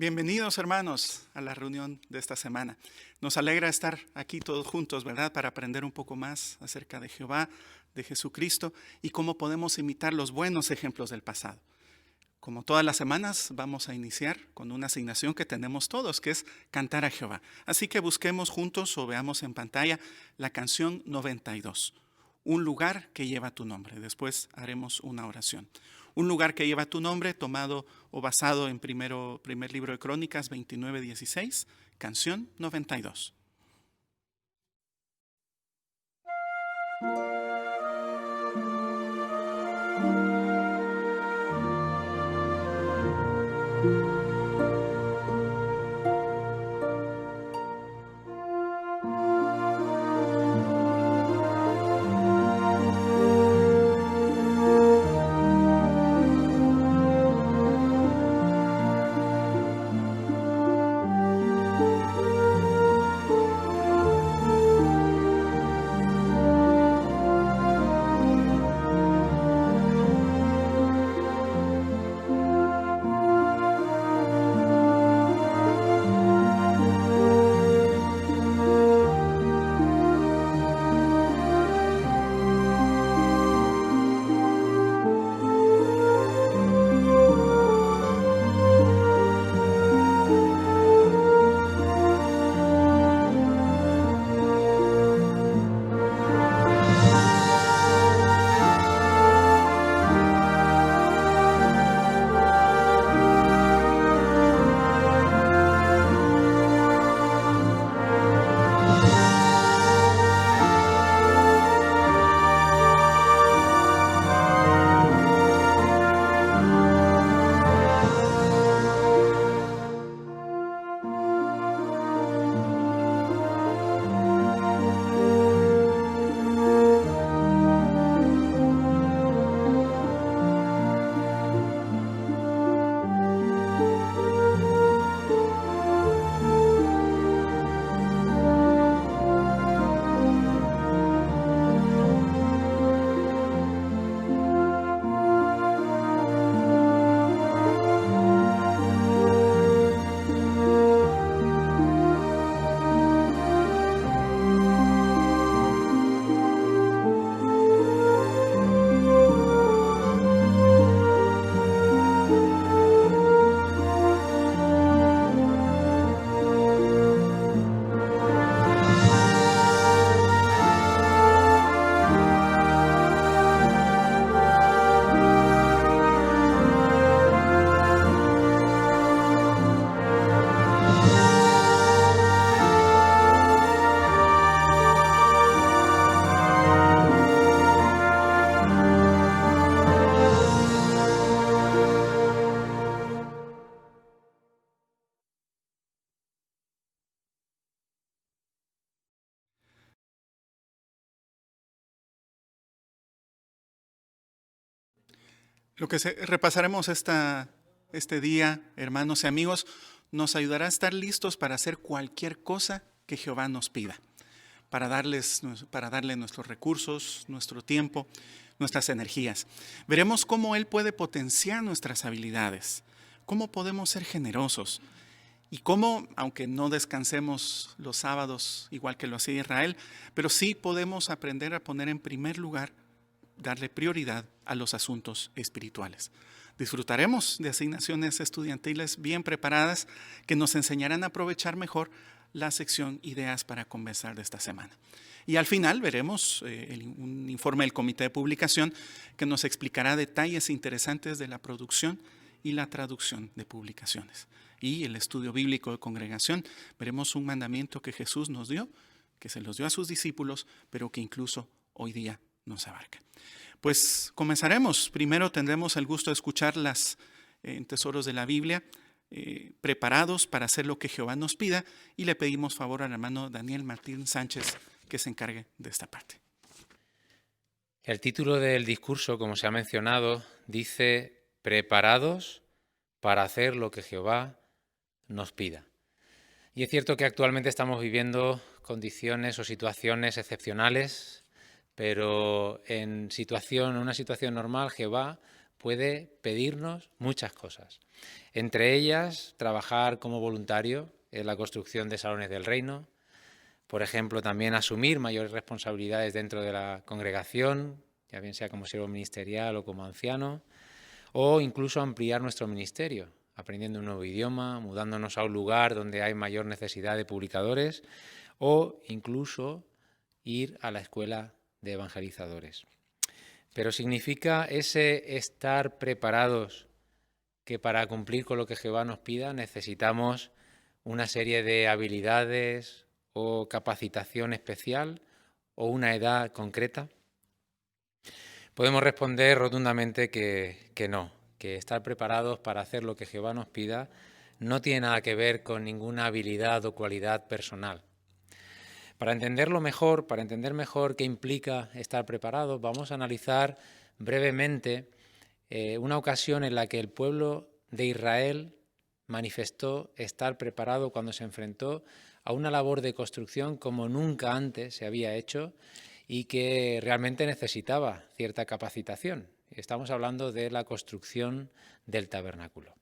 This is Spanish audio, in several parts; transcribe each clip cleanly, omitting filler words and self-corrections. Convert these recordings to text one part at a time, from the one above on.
Bienvenidos, hermanos, a la reunión de esta semana. Nos alegra estar aquí todos juntos, ¿verdad? Para aprender un poco más acerca de Jehová, de Jesucristo y cómo podemos imitar los buenos ejemplos del pasado. Como todas las semanas, vamos a iniciar con una asignación que tenemos todos, que es cantar a Jehová. Así que busquemos juntos o veamos en pantalla la canción 92, Un lugar que lleva tu nombre. Después haremos una oración. Un lugar que lleva tu nombre, tomado o basado en primer libro de Crónicas 29:16, canción 92. Lo que repasaremos este día, hermanos y amigos, nos ayudará a estar listos para hacer cualquier cosa que Jehová nos pida, para darle nuestros recursos, nuestro tiempo, nuestras energías. Veremos cómo Él puede potenciar nuestras habilidades, cómo podemos ser generosos y cómo, aunque no descansemos los sábados igual que lo hacía Israel, pero sí podemos aprender a poner en primer lugar, darle prioridad a los asuntos espirituales. Disfrutaremos de asignaciones estudiantiles bien preparadas que nos enseñarán a aprovechar mejor la sección Ideas para Conversar de esta semana. Y al final veremos un informe del Comité de Publicación que nos explicará detalles interesantes de la producción y la traducción de publicaciones. Y el estudio bíblico de congregación, veremos un mandamiento que Jesús nos dio, que se los dio a sus discípulos, pero que incluso hoy día nos abarca. Pues comenzaremos. Primero tendremos el gusto de escuchar las tesoros de la Biblia preparados para hacer lo que Jehová nos pida y le pedimos favor al hermano Daniel Martín Sánchez que se encargue de esta parte. El título del discurso, como se ha mencionado, dice preparados para hacer lo que Jehová nos pida. Y es cierto que actualmente estamos viviendo condiciones o situaciones excepcionales, pero en una situación normal Jehová puede pedirnos muchas cosas. Entre ellas, trabajar como voluntario en la construcción de salones del reino, por ejemplo, también asumir mayores responsabilidades dentro de la congregación, ya bien sea como siervo ministerial o como anciano, o incluso ampliar nuestro ministerio, aprendiendo un nuevo idioma, mudándonos a un lugar donde hay mayor necesidad de publicadores, o incluso ir a la escuela de evangelizadores. Pero significa ese estar preparados que para cumplir con lo que Jehová nos pida necesitamos una serie de habilidades o capacitación especial o una edad concreta. Podemos responder rotundamente que no, que estar preparados para hacer lo que Jehová nos pida no tiene nada que ver con ninguna habilidad o cualidad personal. Para entender mejor qué implica estar preparados, vamos a analizar brevemente una ocasión en la que el pueblo de Israel manifestó estar preparado cuando se enfrentó a una labor de construcción como nunca antes se había hecho y que realmente necesitaba cierta capacitación. Estamos hablando de la construcción del tabernáculo.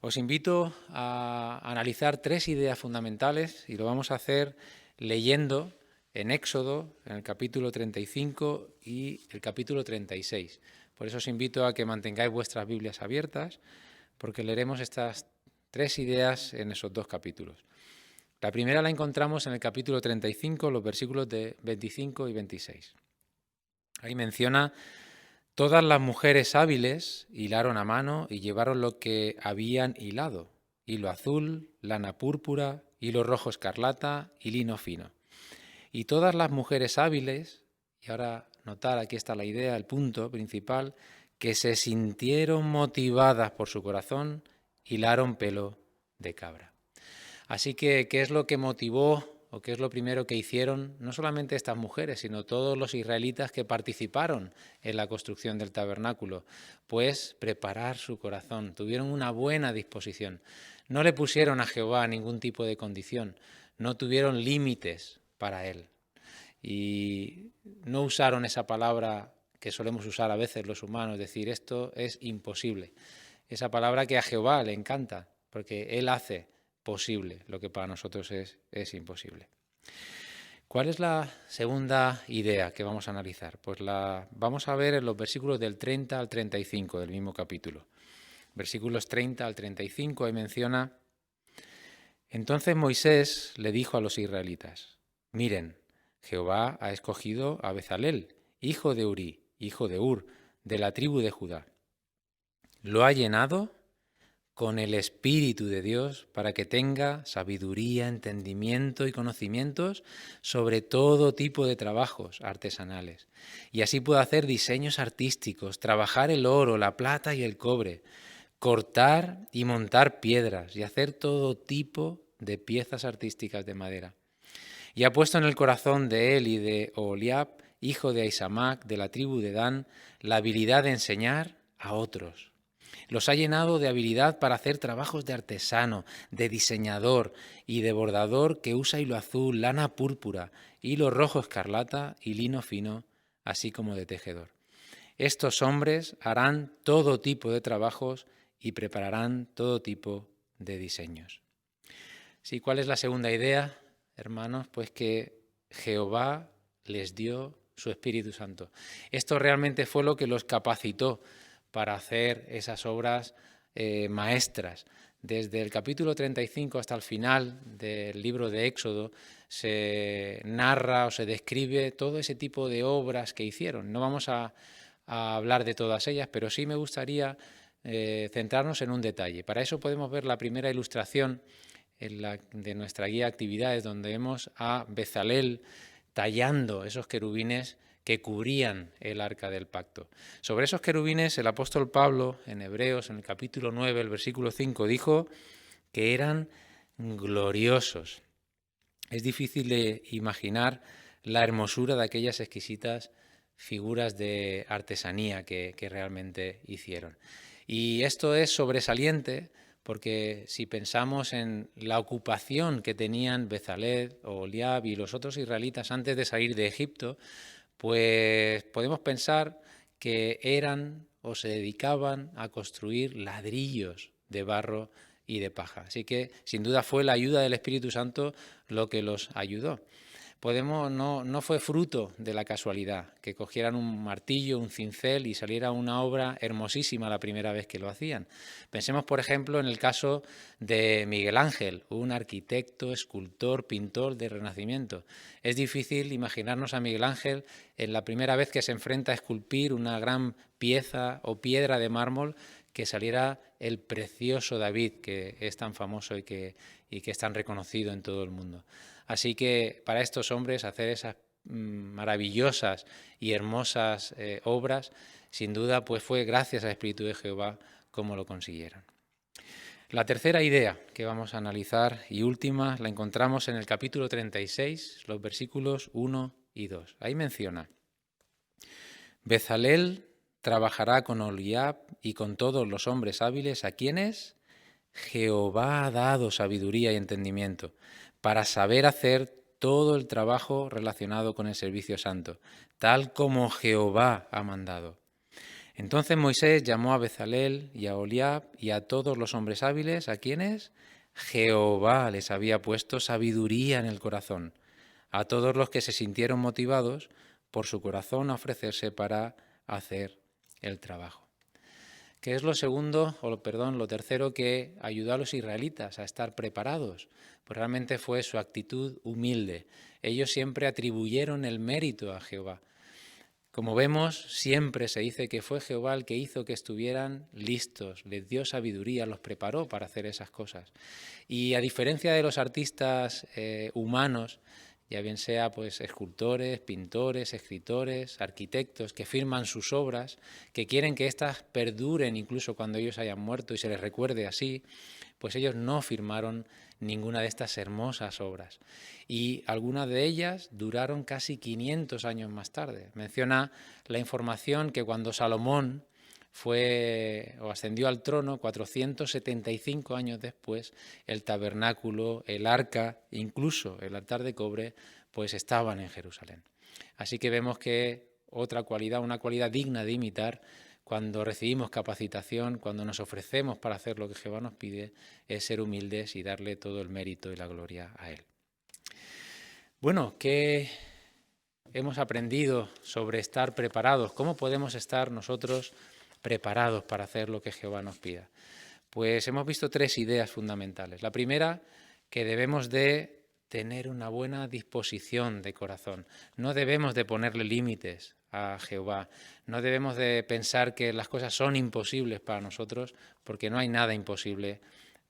Os invito a analizar 3 ideas fundamentales y lo vamos a hacer leyendo en Éxodo, en el capítulo 35 y el capítulo 36. Por eso os invito a que mantengáis vuestras Biblias abiertas, porque leeremos estas 3 ideas en esos 2 capítulos. La primera la encontramos en el capítulo 35, los versículos de 25 y 26. Ahí menciona: todas las mujeres hábiles hilaron a mano y llevaron lo que habían hilado: hilo azul, lana púrpura, hilo rojo escarlata y lino fino. Y todas las mujeres hábiles, y ahora notar, aquí está la idea, el punto principal, que se sintieron motivadas por su corazón, hilaron pelo de cabra. Así que, ¿qué es lo que motivó o qué es lo primero que hicieron no solamente estas mujeres, sino todos los israelitas que participaron en la construcción del tabernáculo? Pues preparar su corazón, tuvieron una buena disposición. No le pusieron a Jehová ningún tipo de condición, no tuvieron límites para él. Y no usaron esa palabra que solemos usar a veces los humanos, decir esto es imposible. Esa palabra que a Jehová le encanta, porque él hace posible lo que para nosotros es imposible. ¿Cuál es la segunda idea que vamos a analizar? Pues la vamos a ver en los versículos del 30 al 35 del mismo capítulo. Versículos 30 al 35, ahí menciona: entonces Moisés le dijo a los israelitas: miren, Jehová ha escogido a Bezalel, hijo de Uri, hijo de Ur, de la tribu de Judá. Lo ha llenado con el Espíritu de Dios para que tenga sabiduría, entendimiento y conocimientos sobre todo tipo de trabajos artesanales, y así pueda hacer diseños artísticos, trabajar el oro, la plata y el cobre, cortar y montar piedras y hacer todo tipo de piezas artísticas de madera. Y ha puesto en el corazón de él y de Oholiab, hijo de Ahisamac, de la tribu de Dan, la habilidad de enseñar a otros. Los ha llenado de habilidad para hacer trabajos de artesano, de diseñador y de bordador que usa hilo azul, lana púrpura, hilo rojo escarlata y lino fino, así como de tejedor. Estos hombres harán todo tipo de trabajos y prepararán todo tipo de diseños. Sí, ¿cuál es la segunda idea, hermanos? Pues que Jehová les dio su Espíritu Santo. Esto realmente fue lo que los capacitó para hacer esas obras maestras. Desde el capítulo 35 hasta el final del libro de Éxodo se narra o se describe todo ese tipo de obras que hicieron. No vamos a hablar de todas ellas, pero sí me gustaría centrarnos en un detalle. Para eso podemos ver la primera ilustración de nuestra guía de actividades, donde vemos a Bezalel tallando esos querubines que cubrían el arca del pacto. Sobre esos querubines, el apóstol Pablo, en Hebreos, en el capítulo 9, el versículo 5, dijo que eran gloriosos. Es difícil de imaginar la hermosura de aquellas exquisitas figuras de artesanía que realmente hicieron. Y esto es sobresaliente porque si pensamos en la ocupación que tenían Bezalel, Oholiab y los otros israelitas antes de salir de Egipto, pues podemos pensar que eran o se dedicaban a construir ladrillos de barro y de paja. Así que sin duda fue la ayuda del Espíritu Santo lo que los ayudó. No fue fruto de la casualidad que cogieran un martillo, un cincel y saliera una obra hermosísima la primera vez que lo hacían. Pensemos, por ejemplo, en el caso de Miguel Ángel, un arquitecto, escultor, pintor del Renacimiento. Es difícil imaginarnos a Miguel Ángel en la primera vez que se enfrenta a esculpir una gran pieza o piedra de mármol que saliera el precioso David, que es tan famoso y que es tan reconocido en todo el mundo. Así que para estos hombres hacer esas maravillosas y hermosas obras, sin duda, pues fue gracias al Espíritu de Jehová como lo consiguieron. La tercera idea que vamos a analizar y última la encontramos en el capítulo 36, los versículos 1 y 2. Ahí menciona: Bezalel trabajará con Oholiab y con todos los hombres hábiles a quienes Jehová ha dado sabiduría y entendimiento para saber hacer todo el trabajo relacionado con el servicio santo, tal como Jehová ha mandado. Entonces Moisés llamó a Bezalel y a Oholiab y a todos los hombres hábiles a quienes Jehová les había puesto sabiduría en el corazón, a todos los que se sintieron motivados por su corazón a ofrecerse para hacer el trabajo. ¿Qué es lo tercero que ayudó a los israelitas a estar preparados? Pues realmente fue su actitud humilde. Ellos siempre atribuyeron el mérito a Jehová. Como vemos, siempre se dice que fue Jehová el que hizo que estuvieran listos, les dio sabiduría, los preparó para hacer esas cosas. Y a diferencia de los artistas humanos, ya bien sea pues escultores, pintores, escritores, arquitectos que firman sus obras, que quieren que éstas perduren incluso cuando ellos hayan muerto y se les recuerde así, pues ellos no firmaron ninguna de estas hermosas obras. Y algunas de ellas duraron casi 500 años más tarde. Menciona la información que cuando Salomón ascendió al trono, 475 años después, el tabernáculo, el arca, incluso el altar de cobre, pues estaban en Jerusalén. Así que vemos que otra cualidad, una cualidad digna de imitar, cuando recibimos capacitación, cuando nos ofrecemos para hacer lo que Jehová nos pide, es ser humildes y darle todo el mérito y la gloria a Él. Bueno, ¿qué hemos aprendido sobre estar preparados? ¿Cómo podemos estar nosotros preparados para hacer lo que Jehová nos pida? Pues hemos visto 3 ideas fundamentales. La primera, que debemos de tener una buena disposición de corazón. No debemos de ponerle límites a Jehová. No debemos de pensar que las cosas son imposibles para nosotros, porque no hay nada imposible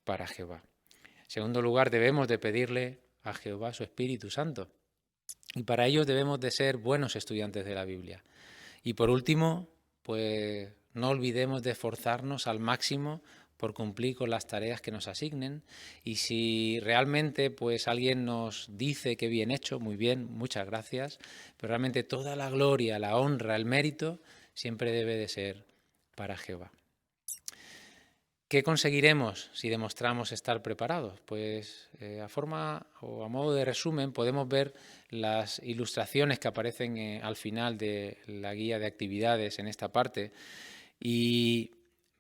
para Jehová. En segundo lugar, debemos de pedirle a Jehová su Espíritu Santo. Y para ello debemos de ser buenos estudiantes de la Biblia. Y por último, pues no olvidemos de esforzarnos al máximo por cumplir con las tareas que nos asignen, y si realmente pues alguien nos dice que bien hecho, muy bien, muchas gracias, pero realmente toda la gloria, la honra, el mérito siempre debe de ser para Jehová. ¿Qué conseguiremos si demostramos estar preparados? Pues a modo de resumen podemos ver las ilustraciones que aparecen al final de la guía de actividades en esta parte, y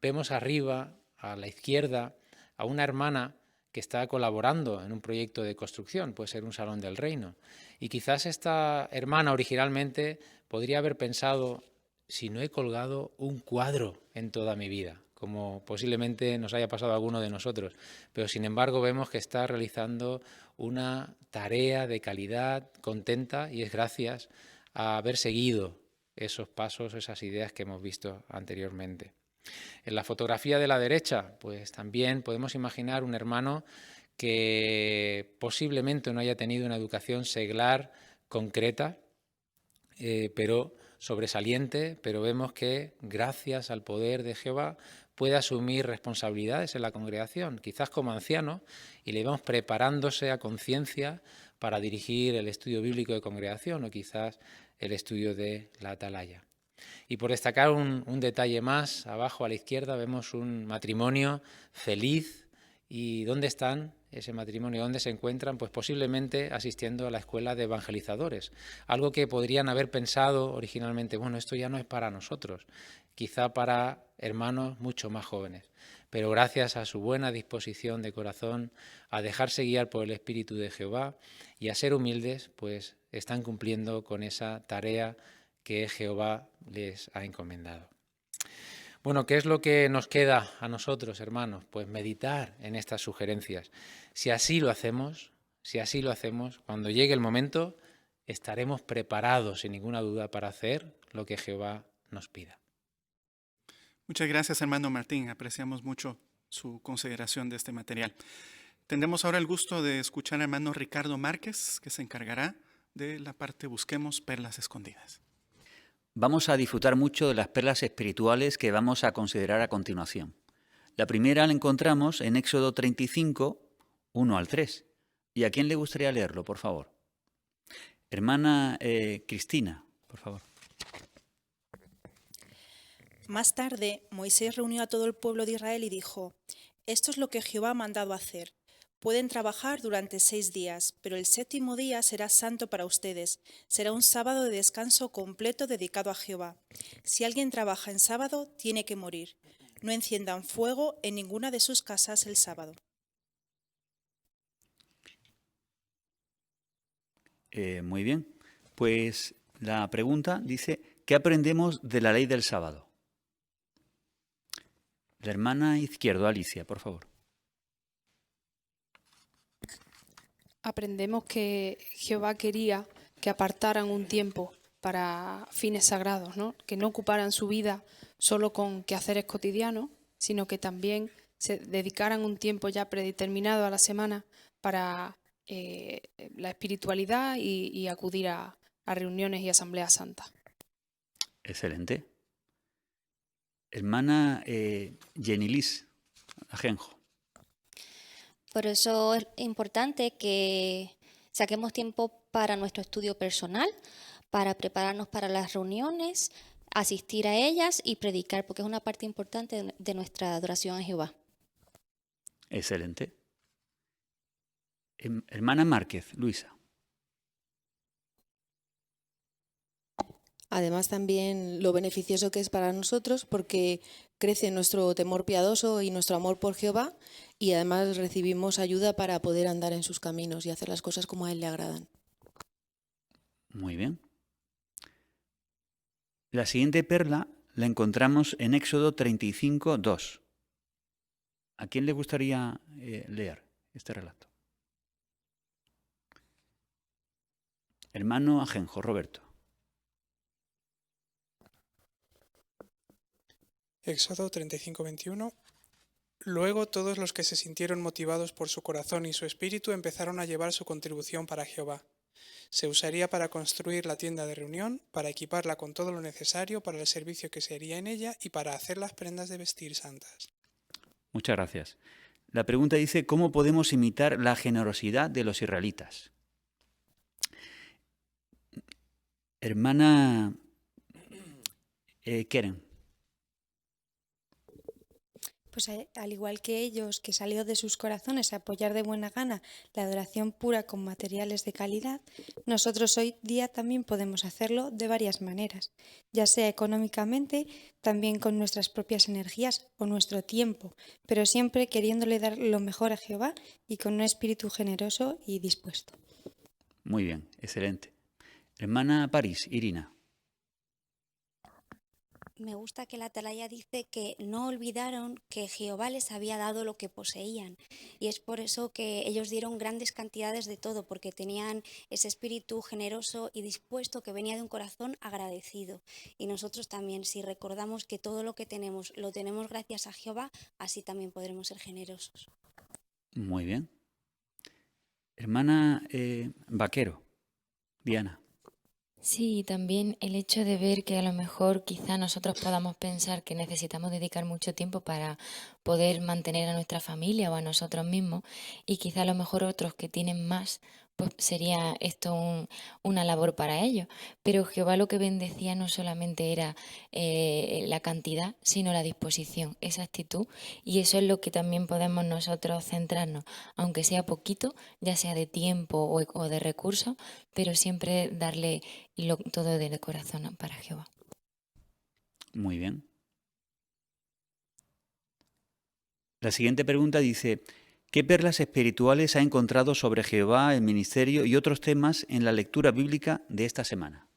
vemos arriba a la izquierda a una hermana que está colaborando en un proyecto de construcción, puede ser un salón del reino. Y quizás esta hermana originalmente podría haber pensado: si no he colgado un cuadro en toda mi vida, como posiblemente nos haya pasado a alguno de nosotros, pero sin embargo vemos que está realizando una tarea de calidad, contenta, y es gracias a haber seguido esos pasos, esas ideas que hemos visto anteriormente. En la fotografía de la derecha, pues también podemos imaginar un hermano que posiblemente no haya tenido una educación seglar concreta, pero sobresaliente, pero vemos que gracias al poder de Jehová puede asumir responsabilidades en la congregación, quizás como anciano, y le vamos preparándose a conciencia para dirigir el estudio bíblico de congregación o quizás el estudio de la atalaya. Y por destacar un detalle más, abajo a la izquierda vemos un matrimonio feliz. ¿Y dónde están? ese matrimonio, ¿dónde se encuentran? Pues posiblemente asistiendo a la escuela de evangelizadores. Algo que podrían haber pensado originalmente, bueno, esto ya no es para nosotros, quizá para hermanos mucho más jóvenes. Pero gracias a su buena disposición de corazón, a dejarse guiar por el Espíritu de Jehová y a ser humildes, pues están cumpliendo con esa tarea que Jehová les ha encomendado. Bueno, ¿qué es lo que nos queda a nosotros, hermanos? Pues meditar en estas sugerencias. Si así lo hacemos, cuando llegue el momento, estaremos preparados, sin ninguna duda, para hacer lo que Jehová nos pida. Muchas gracias, hermano Martín. Apreciamos mucho su consideración de este material. Tendremos ahora el gusto de escuchar al hermano Ricardo Márquez, que se encargará de la parte Busquemos Perlas Escondidas. Vamos a disfrutar mucho de las perlas espirituales que vamos a considerar a continuación. La primera la encontramos en Éxodo 35, 1 al 3. ¿Y a quién le gustaría leerlo, por favor? Hermana Cristina, por favor. Más tarde, Moisés reunió a todo el pueblo de Israel y dijo: Esto es lo que Jehová ha mandado hacer. Pueden trabajar durante 6 días, pero el 7º día será santo para ustedes. Será un sábado de descanso completo dedicado a Jehová. Si alguien trabaja en sábado, tiene que morir. No enciendan fuego en ninguna de sus casas el sábado. Muy bien. Pues la pregunta dice, ¿qué aprendemos de la ley del sábado? La hermana izquierdo, Alicia, por favor. Aprendemos que Jehová quería que apartaran un tiempo para fines sagrados, ¿no? Que no ocuparan su vida solo con quehaceres cotidianos, sino que también se dedicaran un tiempo ya predeterminado a la semana para la espiritualidad y acudir a reuniones y asambleas santas. Excelente. Hermana Yenilis Ajenjo. Por eso es importante que saquemos tiempo para nuestro estudio personal, para prepararnos para las reuniones, asistir a ellas y predicar, porque es una parte importante de nuestra adoración a Jehová. Excelente. Hermana Márquez, Luisa. Además también lo beneficioso que es para nosotros porque crece nuestro temor piadoso y nuestro amor por Jehová y además recibimos ayuda para poder andar en sus caminos y hacer las cosas como a Él le agradan. Muy bien. La siguiente perla la encontramos en Éxodo 35, 2. ¿A quién le gustaría leer este relato? Hermano Ajenjo, Roberto. Éxodo 35, 21. Luego todos los que se sintieron motivados por su corazón y su espíritu empezaron a llevar su contribución para Jehová. Se usaría para construir la tienda de reunión, para equiparla con todo lo necesario para el servicio que se haría en ella y para hacer las prendas de vestir santas. Muchas gracias. La pregunta dice, ¿cómo podemos imitar la generosidad de los israelitas? Hermana Keren. Pues al igual que ellos, que salió de sus corazones a apoyar de buena gana la adoración pura con materiales de calidad, nosotros hoy día también podemos hacerlo de varias maneras, ya sea económicamente, también con nuestras propias energías o nuestro tiempo, pero siempre queriéndole dar lo mejor a Jehová y con un espíritu generoso y dispuesto. Muy bien, excelente. Hermana París, Irina. Me gusta que la atalaya dice que no olvidaron que Jehová les había dado lo que poseían y es por eso que ellos dieron grandes cantidades de todo, porque tenían ese espíritu generoso y dispuesto que venía de un corazón agradecido. Y nosotros también, si recordamos que todo lo que tenemos lo tenemos gracias a Jehová, así también podremos ser generosos. Muy bien. Hermana Vaquero, Diana. Sí, también el hecho de ver que a lo mejor quizá nosotros podamos pensar que necesitamos dedicar mucho tiempo para poder mantener a nuestra familia o a nosotros mismos y quizá a lo mejor otros que tienen más, pues sería esto una labor para ellos. Pero Jehová lo que bendecía no solamente era la cantidad, sino la disposición, esa actitud, y eso es lo que también podemos nosotros centrarnos, aunque sea poquito, ya sea de tiempo o de recursos, pero siempre darle todo de corazón para Jehová. Muy bien. La siguiente pregunta dice, ¿qué perlas espirituales ha encontrado sobre Jehová, el ministerio y otros temas en la lectura bíblica de esta semana?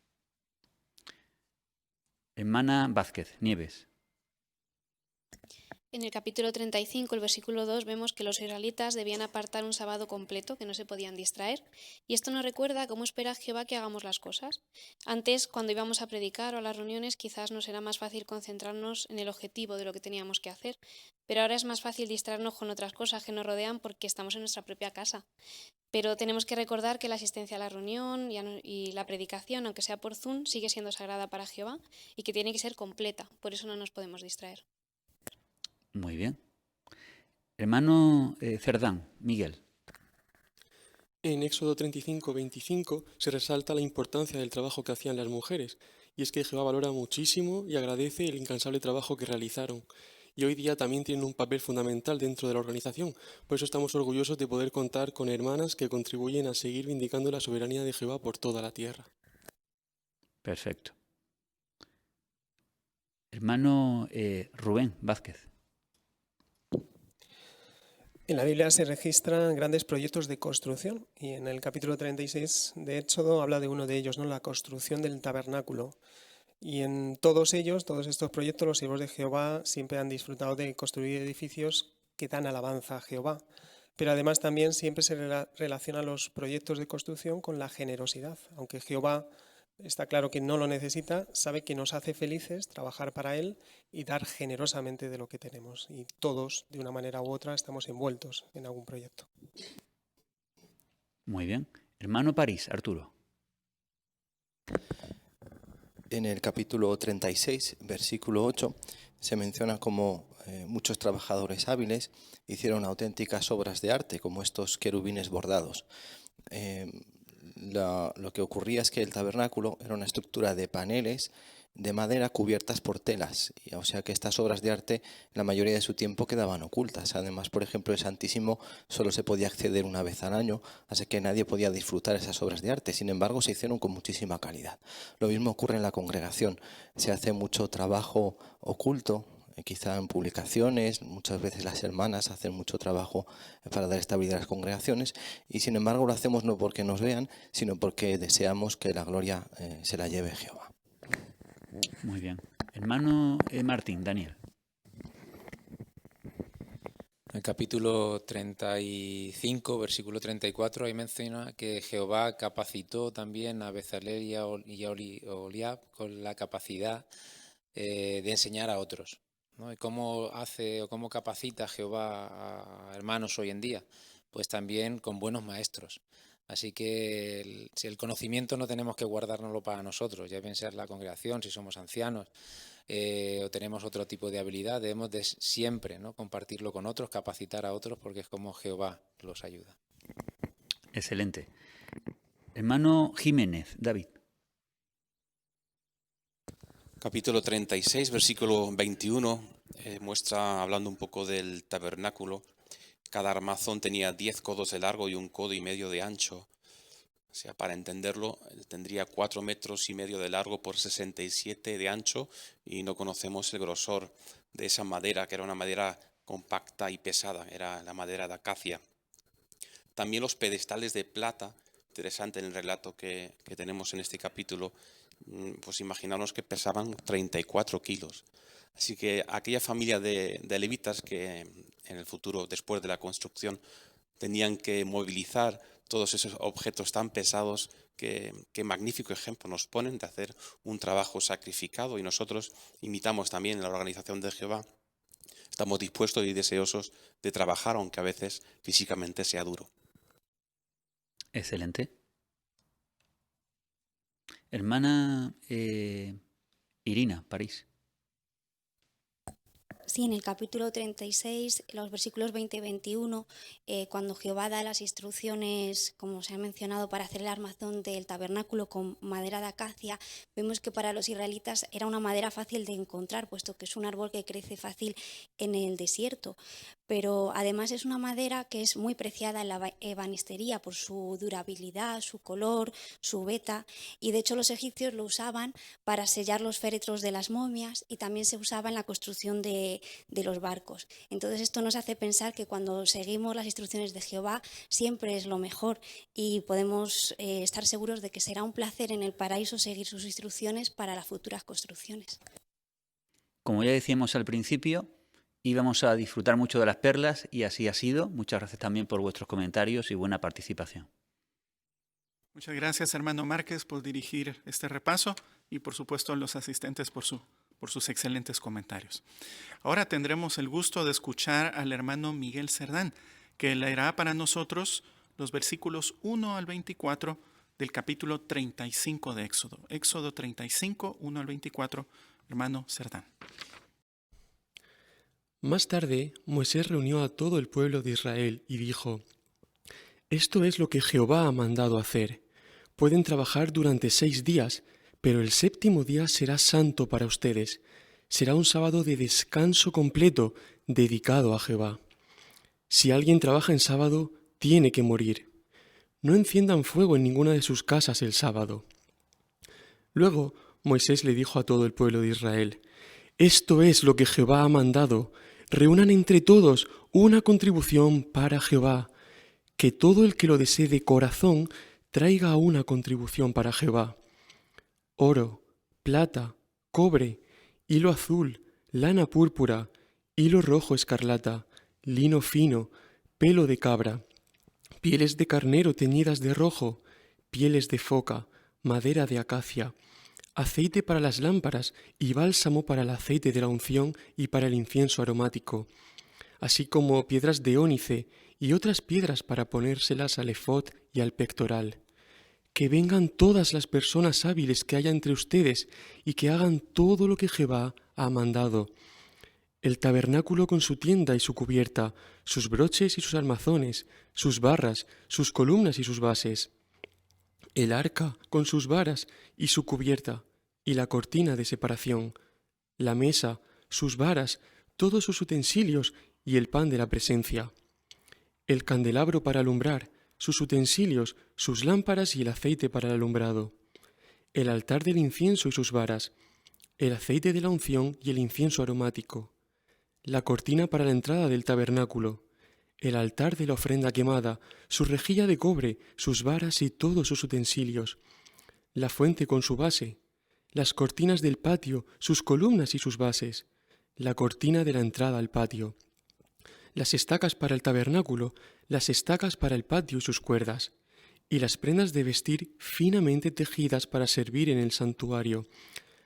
Hermana Vázquez, Nieves. En el capítulo 35, el versículo 2, vemos que los israelitas debían apartar un sábado completo, que no se podían distraer. Y esto nos recuerda cómo espera Jehová que hagamos las cosas. Antes, cuando íbamos a predicar o a las reuniones, quizás nos era más fácil concentrarnos en el objetivo de lo que teníamos que hacer. Pero ahora es más fácil distraernos con otras cosas que nos rodean porque estamos en nuestra propia casa. Pero tenemos que recordar que la asistencia a la reunión y la predicación, aunque sea por Zoom, sigue siendo sagrada para Jehová y que tiene que ser completa. Por eso no nos podemos distraer. Muy bien. Hermano Cerdán, Miguel. En Éxodo 35:25 se resalta la importancia del trabajo que hacían las mujeres, y es que Jehová valora muchísimo y agradece el incansable trabajo que realizaron. Y hoy día también tienen un papel fundamental dentro de la organización, por eso estamos orgullosos de poder contar con hermanas que contribuyen a seguir vindicando la soberanía de Jehová por toda la tierra. Perfecto. Hermano Rubén Vázquez. En la Biblia se registran grandes proyectos de construcción y en el capítulo 36 de Éxodo habla de uno de ellos, ¿no? La construcción del tabernáculo. Y en todos ellos, todos estos proyectos, los siervos de Jehová siempre han disfrutado de construir edificios que dan alabanza a Jehová. Pero además también siempre se relacionan los proyectos de construcción con la generosidad. Aunque Jehová está claro que no lo necesita, sabe que nos hace felices trabajar para Él y dar generosamente de lo que tenemos. Y todos, de una manera u otra, estamos envueltos en algún proyecto. Muy bien. Hermano París, Arturo. En el capítulo 36, versículo 8, se menciona cómo muchos trabajadores hábiles hicieron auténticas obras de arte, como estos querubines bordados. Lo que ocurría es que el tabernáculo era una estructura de paneles de madera cubiertas por telas, o sea que estas obras de arte la mayoría de su tiempo quedaban ocultas. Además, por ejemplo, el Santísimo solo se podía acceder una vez al año, así que nadie podía disfrutar esas obras de arte. Sin embargo, se hicieron con muchísima calidad. Lo mismo ocurre en la congregación. Se hace mucho trabajo oculto, quizá en publicaciones, muchas veces las hermanas hacen mucho trabajo para dar estabilidad a las congregaciones y sin embargo lo hacemos no porque nos vean, sino porque deseamos que la gloria se la lleve Jehová. Muy bien. Hermano Martín, Daniel. En el capítulo 35, versículo 34, ahí menciona que Jehová capacitó también a Bezalel y a Oliab con la capacidad de enseñar a otros, ¿no? ¿Y cómo hace o cómo capacita Jehová a hermanos hoy en día? Pues también con buenos maestros. Así que si el conocimiento no tenemos que guardárnoslo para nosotros, ya bien sea la congregación, si somos ancianos o tenemos otro tipo de habilidad, debemos de siempre, ¿no?, compartirlo con otros, capacitar a otros, porque es como Jehová los ayuda. Excelente. Hermano Jiménez, David. Capítulo 36, versículo 21, muestra, hablando un poco del tabernáculo, cada armazón tenía 10 codos de largo y 1,5 codos de ancho. O sea, para entenderlo, tendría 4,5 metros de largo por 67 de ancho y no conocemos el grosor de esa madera, que era una madera compacta y pesada, era la madera de acacia. También los pedestales de plata, interesante en el relato que tenemos en este capítulo, pues imaginaros que pesaban 34 kilos. Así que aquella familia de levitas que en el futuro, después de la construcción, tenían que movilizar todos esos objetos tan pesados, qué magnífico ejemplo nos ponen de hacer un trabajo sacrificado, y nosotros imitamos también en la organización de Jehová. Estamos dispuestos y deseosos de trabajar, aunque a veces físicamente sea duro. Excelente. Hermana Irina, París. Sí, en el capítulo 36, los versículos 20 y 21, cuando Jehová da las instrucciones, como se ha mencionado, para hacer el armazón del tabernáculo con madera de acacia, vemos que para los israelitas era una madera fácil de encontrar, puesto que es un árbol que crece fácil en el desierto. Pero además es una madera que es muy preciada en la ebanistería por su durabilidad, su color, su veta, y de hecho los egipcios lo usaban para sellar los féretros de las momias y también se usaba en la construcción de los barcos. Entonces esto nos hace pensar que cuando seguimos las instrucciones de Jehová siempre es lo mejor y podemos estar seguros de que será un placer en el paraíso seguir sus instrucciones para las futuras construcciones. Como ya decíamos al principio, íbamos a disfrutar mucho de las perlas y así ha sido. Muchas gracias también por vuestros comentarios y buena participación. Muchas gracias, hermano Márquez, por dirigir este repaso y, por supuesto, a los asistentes por sus excelentes comentarios. Ahora tendremos el gusto de escuchar al hermano Miguel Cerdán, que leerá para nosotros los versículos 1 al 24 del capítulo 35 de Éxodo. Éxodo 35, 1 al 24, hermano Cerdán. Más tarde, Moisés reunió a todo el pueblo de Israel y dijo: Esto es lo que Jehová ha mandado hacer. Pueden trabajar durante 6 días, pero el 7º día será santo para ustedes. Será un sábado de descanso completo, dedicado a Jehová. Si alguien trabaja en sábado, tiene que morir. No enciendan fuego en ninguna de sus casas el sábado. Luego, Moisés le dijo a todo el pueblo de Israel: Esto es lo que Jehová ha mandado. Reúnan entre todos una contribución para Jehová. Que todo el que lo desee de corazón traiga una contribución para Jehová. Oro, plata, cobre, hilo azul, lana púrpura, hilo rojo escarlata, lino fino, pelo de cabra, pieles de carnero teñidas de rojo, pieles de foca, madera de acacia, aceite para las lámparas y bálsamo para el aceite de la unción y para el incienso aromático, así como piedras de ónice y otras piedras para ponérselas al efod y al pectoral. Que vengan todas las personas hábiles que haya entre ustedes y que hagan todo lo que Jehová ha mandado. El tabernáculo con su tienda y su cubierta, sus broches y sus armazones, sus barras, sus columnas y sus bases. El arca con sus varas y su cubierta, y la cortina de separación, la mesa, sus varas, todos sus utensilios y el pan de la presencia. El candelabro para alumbrar, sus utensilios, sus lámparas y el aceite para el alumbrado. El altar del incienso y sus varas, el aceite de la unción y el incienso aromático. La cortina para la entrada del tabernáculo, el altar de la ofrenda quemada, su rejilla de cobre, sus varas y todos sus utensilios, la fuente con su base, las cortinas del patio, sus columnas y sus bases, la cortina de la entrada al patio, las estacas para el tabernáculo, las estacas para el patio y sus cuerdas, y las prendas de vestir finamente tejidas para servir en el santuario,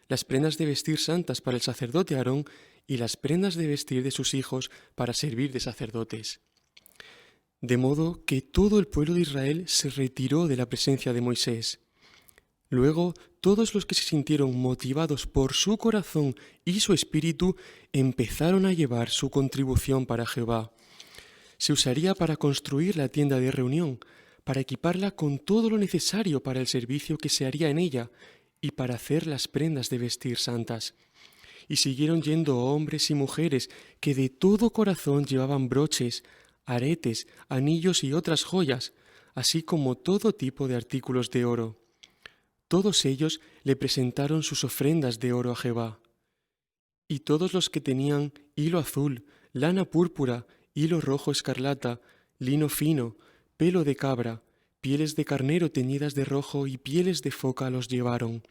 las prendas de vestir santas para el sacerdote Aarón y las prendas de vestir de sus hijos para servir de sacerdotes. De modo que todo el pueblo de Israel se retiró de la presencia de Moisés. Luego, todos los que se sintieron motivados por su corazón y su espíritu empezaron a llevar su contribución para Jehová. Se usaría para construir la tienda de reunión, para equiparla con todo lo necesario para el servicio que se haría en ella y para hacer las prendas de vestir santas. Y siguieron yendo hombres y mujeres que de todo corazón llevaban broches, aretes, anillos y otras joyas, así como todo tipo de artículos de oro. Todos ellos le presentaron sus ofrendas de oro a Jehová. Y todos los que tenían hilo azul, lana púrpura, hilo rojo escarlata, lino fino, pelo de cabra, pieles de carnero teñidas de rojo y pieles de foca los llevaron.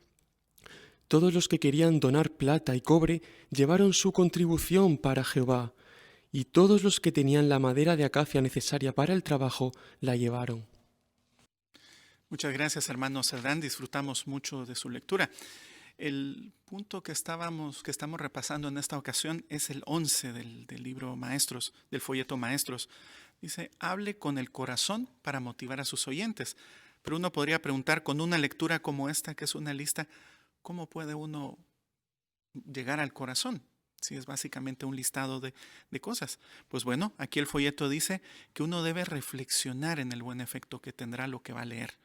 Todos los que querían donar plata y cobre llevaron su contribución para Jehová, y todos los que tenían la madera de acacia necesaria para el trabajo la llevaron. Muchas gracias, hermano Cerdán. Disfrutamos mucho de su lectura. El punto que estamos repasando en esta ocasión es el 11 del libro Maestros, del folleto Maestros. Dice, hable con el corazón para motivar a sus oyentes. Pero uno podría preguntar, con una lectura como esta, que es una lista, ¿cómo puede uno llegar al corazón? Sí, es básicamente un listado de cosas. Pues bueno, aquí el folleto dice que uno debe reflexionar en el buen efecto que tendrá lo que va a leer,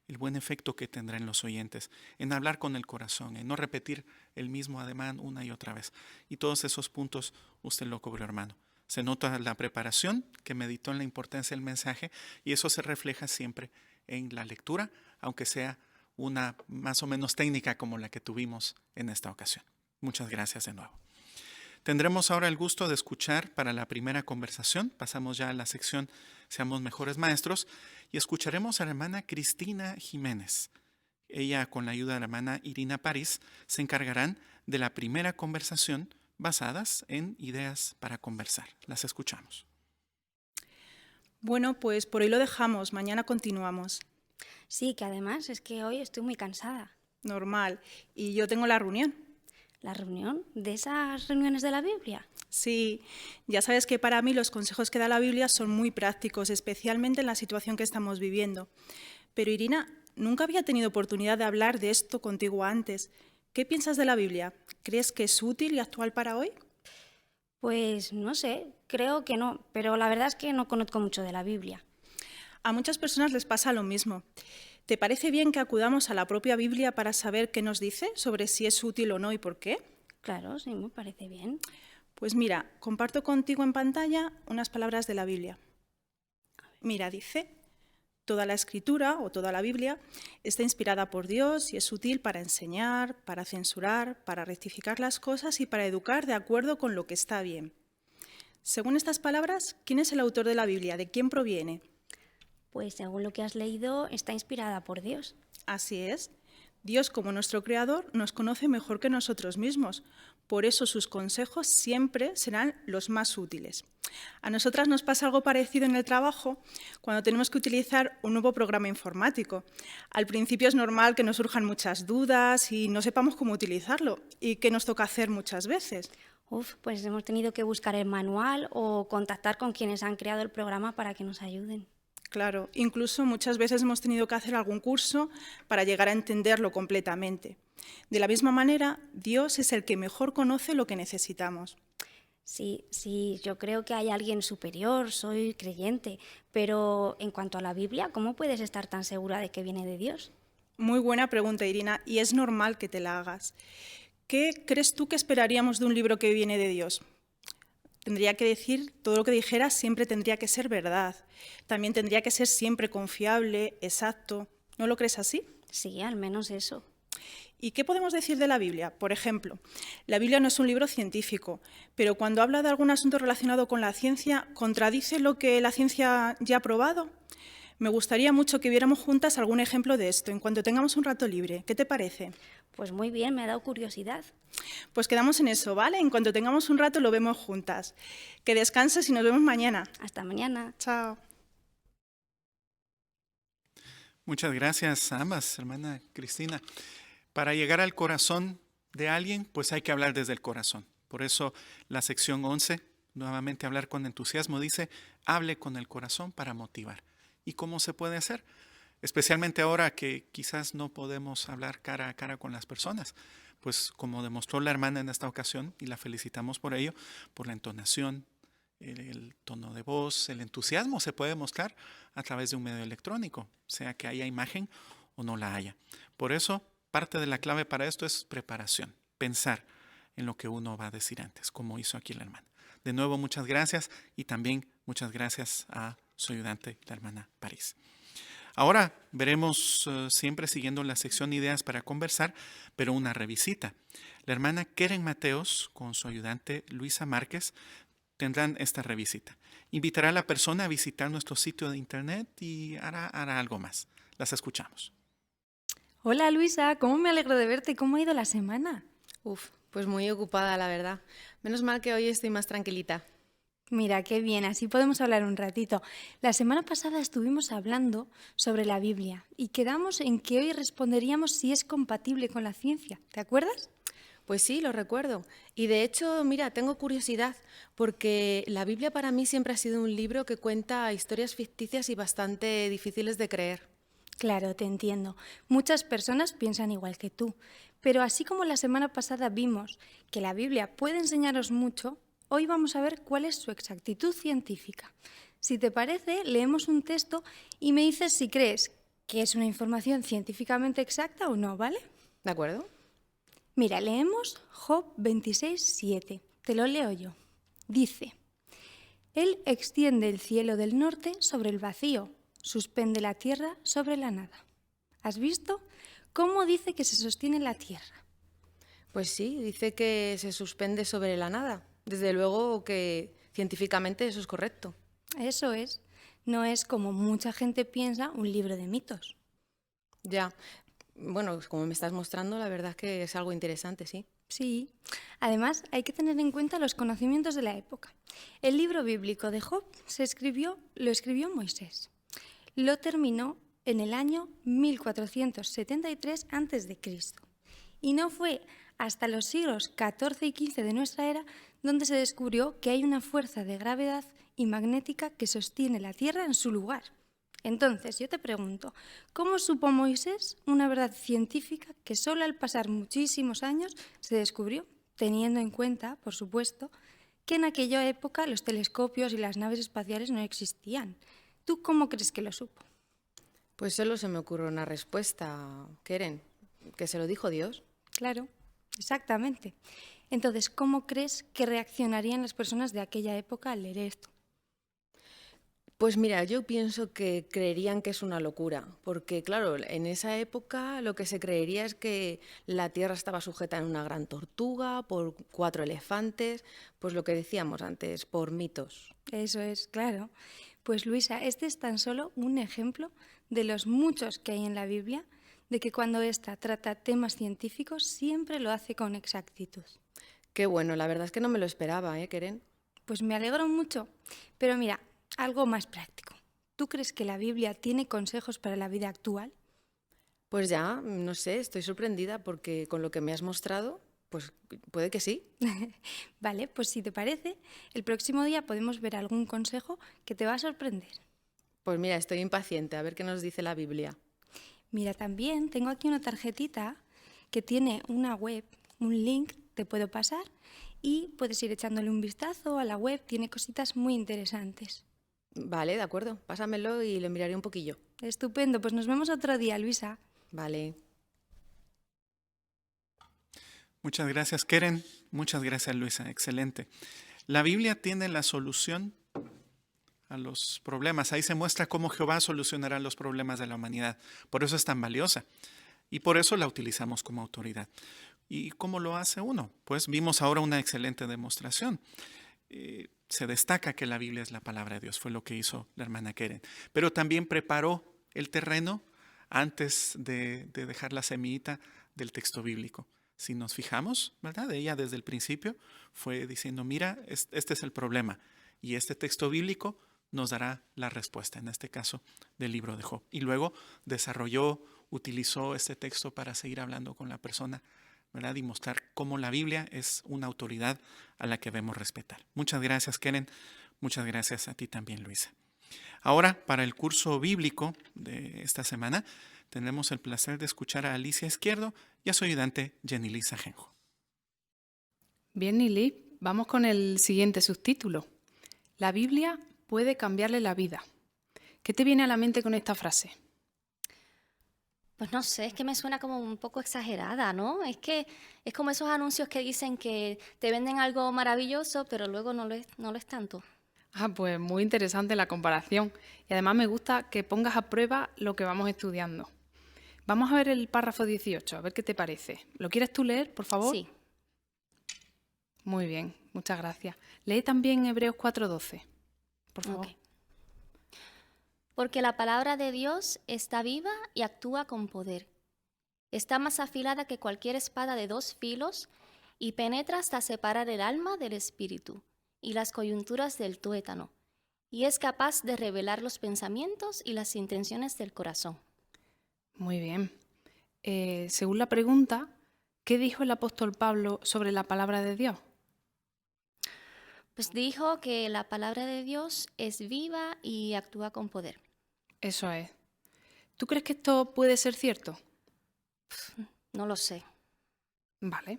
el buen efecto que tendrá en los oyentes, en hablar con el corazón, en no repetir el mismo ademán una y otra vez. Y todos esos puntos usted lo cubrió, hermano. Se nota la preparación, que meditó en la importancia del mensaje, y eso se refleja siempre en la lectura, aunque sea una más o menos técnica como la que tuvimos en esta ocasión. Muchas gracias de nuevo. Tendremos ahora el gusto de escuchar para la primera conversación. Pasamos ya a la sección Seamos Mejores Maestros y escucharemos a la hermana Cristina Jiménez. Ella, con la ayuda de la hermana Irina París, se encargarán de la primera conversación basadas en ideas para conversar. Las escuchamos. Bueno, pues por hoy lo dejamos. Mañana continuamos. Sí, que además es que hoy estoy muy cansada. Normal. Y yo tengo la reunión. ¿La reunión? ¿De esas reuniones de la Biblia? Sí, ya sabes que para mí los consejos que da la Biblia son muy prácticos, especialmente en la situación que estamos viviendo. Pero Irina, nunca había tenido oportunidad de hablar de esto contigo antes. ¿Qué piensas de la Biblia? ¿Crees que es útil y actual para hoy? Pues no sé, creo que no, pero la verdad es que no conozco mucho de la Biblia. A muchas personas les pasa lo mismo. ¿Te parece bien que acudamos a la propia Biblia para saber qué nos dice sobre si es útil o no y por qué? Claro, sí, me parece bien. Pues mira, comparto contigo en pantalla unas palabras de la Biblia. Mira, dice: toda la Escritura o toda la Biblia está inspirada por Dios y es útil para enseñar, para censurar, para rectificar las cosas y para educar de acuerdo con lo que está bien. Según estas palabras, ¿quién es el autor de la Biblia? ¿De quién proviene? Pues según lo que has leído, está inspirada por Dios. Así es. Dios, como nuestro Creador, nos conoce mejor que nosotros mismos. Por eso sus consejos siempre serán los más útiles. A nosotras nos pasa algo parecido en el trabajo cuando tenemos que utilizar un nuevo programa informático. Al principio es normal que nos surjan muchas dudas y no sepamos cómo utilizarlo y qué nos toca hacer muchas veces. Pues hemos tenido que buscar el manual o contactar con quienes han creado el programa para que nos ayuden. Claro, incluso muchas veces hemos tenido que hacer algún curso para llegar a entenderlo completamente. De la misma manera, Dios es el que mejor conoce lo que necesitamos. Sí, yo creo que hay alguien superior, soy creyente, pero en cuanto a la Biblia, ¿cómo puedes estar tan segura de que viene de Dios? Muy buena pregunta, Irina, y es normal que te la hagas. ¿Qué crees tú que esperaríamos de un libro que viene de Dios? Tendría que decir, todo lo que dijera siempre tendría que ser verdad. También tendría que ser siempre confiable, exacto. ¿No lo crees así? Sí, al menos eso. ¿Y qué podemos decir de la Biblia? Por ejemplo, la Biblia no es un libro científico, pero cuando habla de algún asunto relacionado con la ciencia, ¿contradice lo que la ciencia ya ha probado? Me gustaría mucho que viéramos juntas algún ejemplo de esto en cuanto tengamos un rato libre. ¿Qué te parece? Pues muy bien, me ha dado curiosidad. Pues quedamos en eso, ¿vale? En cuanto tengamos un rato lo vemos juntas. Que descanses y nos vemos mañana. Hasta mañana. Chao. Muchas gracias a ambas, hermana Cristina. Para llegar al corazón de alguien, pues hay que hablar desde el corazón. Por eso la sección 11, nuevamente hablar con entusiasmo, dice, hable con el corazón para motivar. ¿Y cómo se puede hacer? Especialmente ahora que quizás no podemos hablar cara a cara con las personas. Pues como demostró la hermana en esta ocasión, y la felicitamos por ello, por la entonación, el tono de voz, el entusiasmo se puede mostrar a través de un medio electrónico, sea que haya imagen o no la haya. Por eso, parte de la clave para esto es preparación, pensar en lo que uno va a decir antes, como hizo aquí la hermana. De nuevo, muchas gracias y también muchas gracias a su ayudante, la hermana París. Ahora veremos, siempre siguiendo la sección Ideas para Conversar, pero una revisita. La hermana Keren Mateos, con su ayudante Luisa Márquez, tendrán esta revisita. Invitará a la persona a visitar nuestro sitio de internet y hará algo más. Las escuchamos. Hola Luisa, ¿cómo me alegro de verte? ¿Cómo ha ido la semana? Pues muy ocupada, la verdad. Menos mal que hoy estoy más tranquilita. Mira, qué bien, así podemos hablar un ratito. La semana pasada estuvimos hablando sobre la Biblia y quedamos en que hoy responderíamos si es compatible con la ciencia. ¿Te acuerdas? Pues sí, lo recuerdo. Y de hecho, mira, tengo curiosidad, porque la Biblia para mí siempre ha sido un libro que cuenta historias ficticias y bastante difíciles de creer. Claro, te entiendo. Muchas personas piensan igual que tú, pero así como la semana pasada vimos que la Biblia puede enseñaros mucho, hoy vamos a ver cuál es su exactitud científica. Si te parece, leemos un texto y me dices si crees que es una información científicamente exacta o no, ¿vale? ¿De acuerdo? Mira, leemos Job 26:7. Te lo leo yo. Dice: Él extiende el cielo del norte sobre el vacío, suspende la tierra sobre la nada. ¿Has visto cómo dice que se sostiene la tierra? Pues sí, dice que se suspende sobre la nada. Desde luego que científicamente eso es correcto. Eso es. No es, como mucha gente piensa, un libro de mitos. Ya. Bueno, como me estás mostrando, la verdad es que es algo interesante, sí. Sí. Además, hay que tener en cuenta los conocimientos de la época. El libro bíblico de Job lo escribió Moisés. Lo terminó en el año 1473 a.C. Y no fue hasta los siglos XIV y XV de nuestra era donde se descubrió que hay una fuerza de gravedad y magnética que sostiene la Tierra en su lugar. Entonces, yo te pregunto, ¿cómo supo Moisés una verdad científica que solo al pasar muchísimos años se descubrió, teniendo en cuenta, por supuesto, que en aquella época los telescopios y las naves espaciales no existían? ¿Tú cómo crees que lo supo? Pues solo se me ocurre una respuesta, Keren, que se lo dijo Dios. Claro, exactamente. Entonces, ¿cómo crees que reaccionarían las personas de aquella época al leer esto? Pues mira, yo pienso que creerían que es una locura, porque claro, en esa época lo que se creería es que la Tierra estaba sujeta en una gran tortuga, por 4 elefantes, pues lo que decíamos antes, por mitos. Eso es, claro. Pues Luisa, este es tan solo un ejemplo de los muchos que hay en la Biblia, de que cuando ésta trata temas científicos siempre lo hace con exactitud. Qué bueno, la verdad es que no me lo esperaba, Keren? Pues me alegro mucho. Pero mira, algo más práctico. ¿Tú crees que la Biblia tiene consejos para la vida actual? Pues ya, no sé, estoy sorprendida porque con lo que me has mostrado, pues puede que sí. Vale, pues si te parece, el próximo día podemos ver algún consejo que te va a sorprender. Pues mira, estoy impaciente, a ver qué nos dice la Biblia. Mira, también tengo aquí una tarjetita que tiene una web, un link, te puedo pasar, y puedes ir echándole un vistazo a la web, tiene cositas muy interesantes. Vale, de acuerdo, pásamelo y lo miraré un poquillo. Estupendo, pues nos vemos otro día, Luisa. Vale. Muchas gracias, Keren. Muchas gracias, Luisa. Excelente. La Biblia tiene la solución a los problemas. Ahí se muestra cómo Jehová solucionará los problemas de la humanidad. Por eso es tan valiosa y por eso la utilizamos como autoridad. ¿Y cómo lo hace uno? Pues vimos ahora una excelente demostración. Se destaca que la Biblia es la palabra de Dios, fue lo que hizo la hermana Keren. Pero también preparó el terreno antes de dejar la semillita del texto bíblico. Si nos fijamos, ¿verdad? Ella desde el principio fue diciendo, mira, este es el problema. Y este texto bíblico nos dará la respuesta, en este caso del libro de Job. Y luego utilizó este texto para seguir hablando con la persona, ¿verdad? Y mostrar cómo la Biblia es una autoridad a la que debemos respetar. Muchas gracias, Keren. Muchas gracias a ti también, Luisa. Ahora, para el curso bíblico de esta semana, tendremos el placer de escuchar a Alicia Izquierdo y a su ayudante, Jenny Lisa Genjo. Bien, Nili, vamos con el siguiente subtítulo. La Biblia puede cambiarle la vida. ¿Qué te viene a la mente con esta frase? Pues no sé, es que me suena como un poco exagerada, ¿no? Es que es como esos anuncios que dicen que te venden algo maravilloso, pero luego no lo es tanto. Pues muy interesante la comparación. Y además me gusta que pongas a prueba lo que vamos estudiando. Vamos a ver el párrafo 18, a ver qué te parece. ¿Lo quieres tú leer, por favor? Sí. Muy bien, muchas gracias. Lee también Hebreos 4:12, por favor. Okay. Porque la palabra de Dios está viva y actúa con poder. Está más afilada que cualquier espada de 2 filos y penetra hasta separar el alma del espíritu y las coyunturas del tuétano, y es capaz de revelar los pensamientos y las intenciones del corazón. Muy bien. Según la pregunta, ¿qué dijo el apóstol Pablo sobre la palabra de Dios? Pues dijo que la palabra de Dios es viva y actúa con poder. Eso es. ¿Tú crees que esto puede ser cierto? No lo sé. Vale.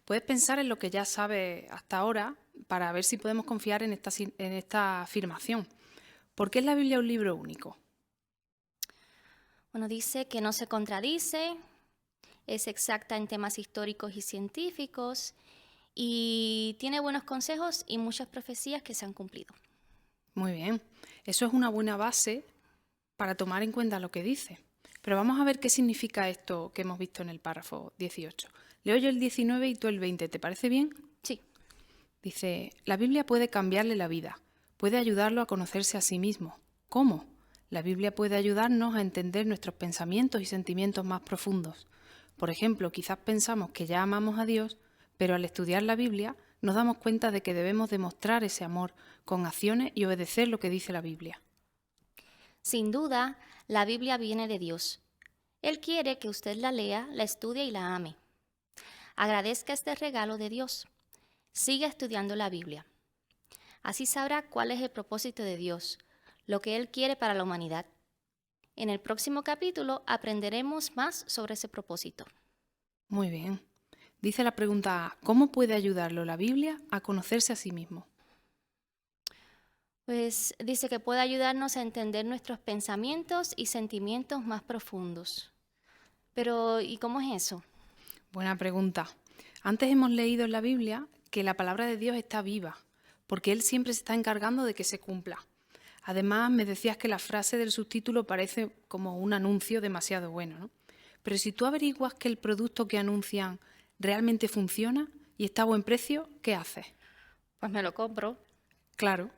Puedes pensar en lo que ya sabes hasta ahora para ver si podemos confiar en esta afirmación. ¿Por qué es la Biblia un libro único? Bueno, dice que no se contradice, es exacta en temas históricos y científicos y tiene buenos consejos y muchas profecías que se han cumplido. Muy bien. Eso es una buena base para tomar en cuenta lo que dice. Pero vamos a ver qué significa esto que hemos visto en el párrafo 18. Leo yo el 19 y tú el 20, ¿te parece bien? Sí. Dice, la Biblia puede cambiarle la vida, puede ayudarlo a conocerse a sí mismo. ¿Cómo? La Biblia puede ayudarnos a entender nuestros pensamientos y sentimientos más profundos. Por ejemplo, quizás pensamos que ya amamos a Dios, pero al estudiar la Biblia nos damos cuenta de que debemos demostrar ese amor con acciones y obedecer lo que dice la Biblia. Sin duda, la Biblia viene de Dios. Él quiere que usted la lea, la estudie y la ame. Agradezca este regalo de Dios. Siga estudiando la Biblia. Así sabrá cuál es el propósito de Dios, lo que Él quiere para la humanidad. En el próximo capítulo aprenderemos más sobre ese propósito. Muy bien. Dice la pregunta A, ¿cómo puede ayudarlo la Biblia a conocerse a sí mismo? Pues dice que puede ayudarnos a entender nuestros pensamientos y sentimientos más profundos. Pero, ¿y cómo es eso? Buena pregunta. Antes hemos leído en la Biblia que la palabra de Dios está viva, porque Él siempre se está encargando de que se cumpla. Además, me decías que la frase del subtítulo parece como un anuncio demasiado bueno, ¿no? Pero si tú averiguas que el producto que anuncian realmente funciona y está a buen precio, ¿qué haces? Pues me lo compro. Claro,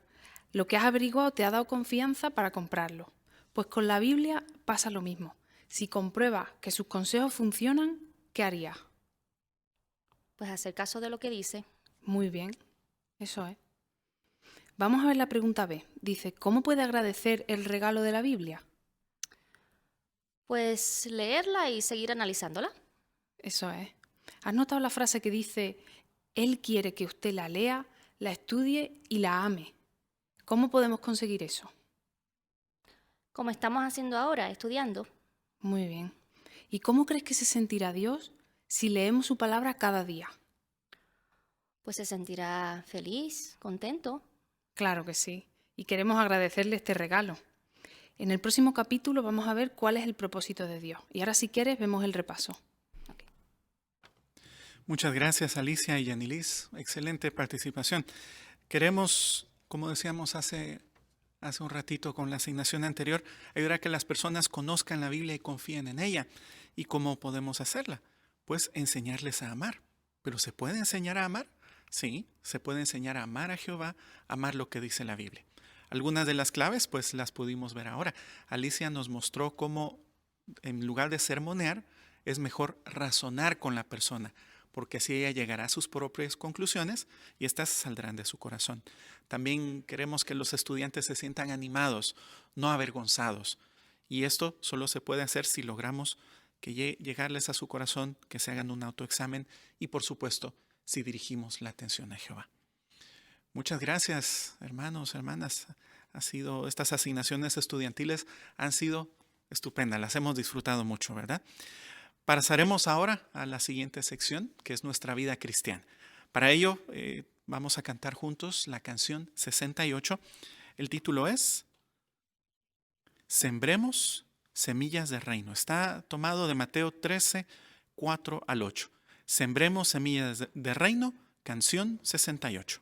lo que has averiguado te ha dado confianza para comprarlo. Pues con la Biblia pasa lo mismo. Si compruebas que sus consejos funcionan, ¿qué harías? Pues hacer caso de lo que dice. Muy bien, eso es. Vamos a ver la pregunta B. Dice, ¿cómo puede agradecer el regalo de la Biblia? Pues leerla y seguir analizándola. Eso es. ¿Has notado la frase que dice, Él quiere que usted la lea, la estudie y la ame? ¿Cómo podemos conseguir eso? Como estamos haciendo ahora, estudiando. Muy bien. ¿Y cómo crees que se sentirá Dios si leemos su palabra cada día? Pues se sentirá feliz, contento. Claro que sí. Y queremos agradecerle este regalo. En el próximo capítulo vamos a ver cuál es el propósito de Dios. Y ahora, si quieres, vemos el repaso. Okay. Muchas gracias, Alicia y Yanilis. Excelente participación. Queremos, como decíamos hace un ratito con la asignación anterior, ayudar a que las personas conozcan la Biblia y confíen en ella. ¿Y cómo podemos hacerla? Pues enseñarles a amar. ¿Pero se puede enseñar a amar? Sí, se puede enseñar a amar a Jehová, amar lo que dice la Biblia. Algunas de las claves, pues las pudimos ver ahora. Alicia nos mostró cómo, en lugar de sermonear, es mejor razonar con la persona, porque así ella llegará a sus propias conclusiones y estas saldrán de su corazón. También queremos que los estudiantes se sientan animados, no avergonzados. Y esto solo se puede hacer si logramos que llegarles a su corazón, que se hagan un autoexamen y, por supuesto, si dirigimos la atención a Jehová. Muchas gracias, hermanos, hermanas. Estas asignaciones estudiantiles han sido estupendas, las hemos disfrutado mucho, ¿verdad? Pasaremos ahora a la siguiente sección, que es nuestra vida cristiana. Para ello, vamos a cantar juntos la canción 68. El título es Sembremos semillas de reino. Está tomado de Mateo 13, 4 al 8. Sembremos semillas de reino, canción 68.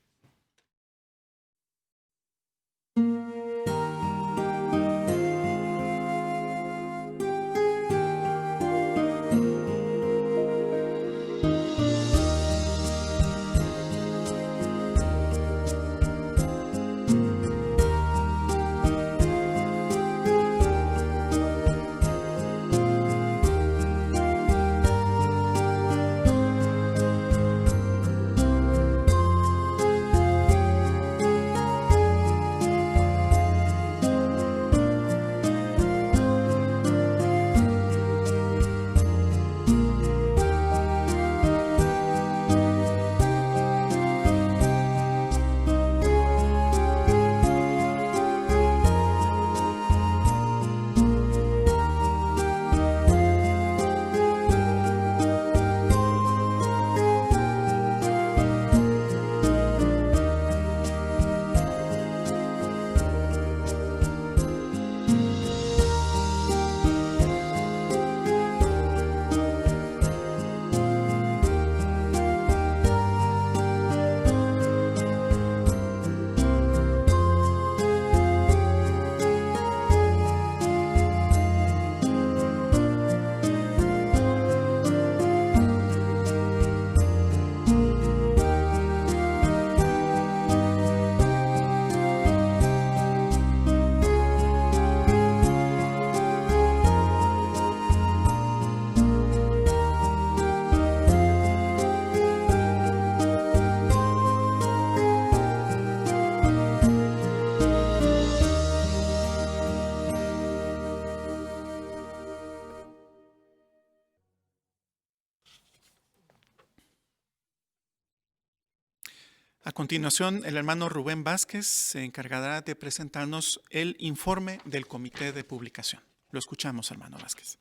A continuación, el hermano Rubén Vázquez se encargará de presentarnos el informe del Comité de Publicación. Lo escuchamos, hermano Vázquez.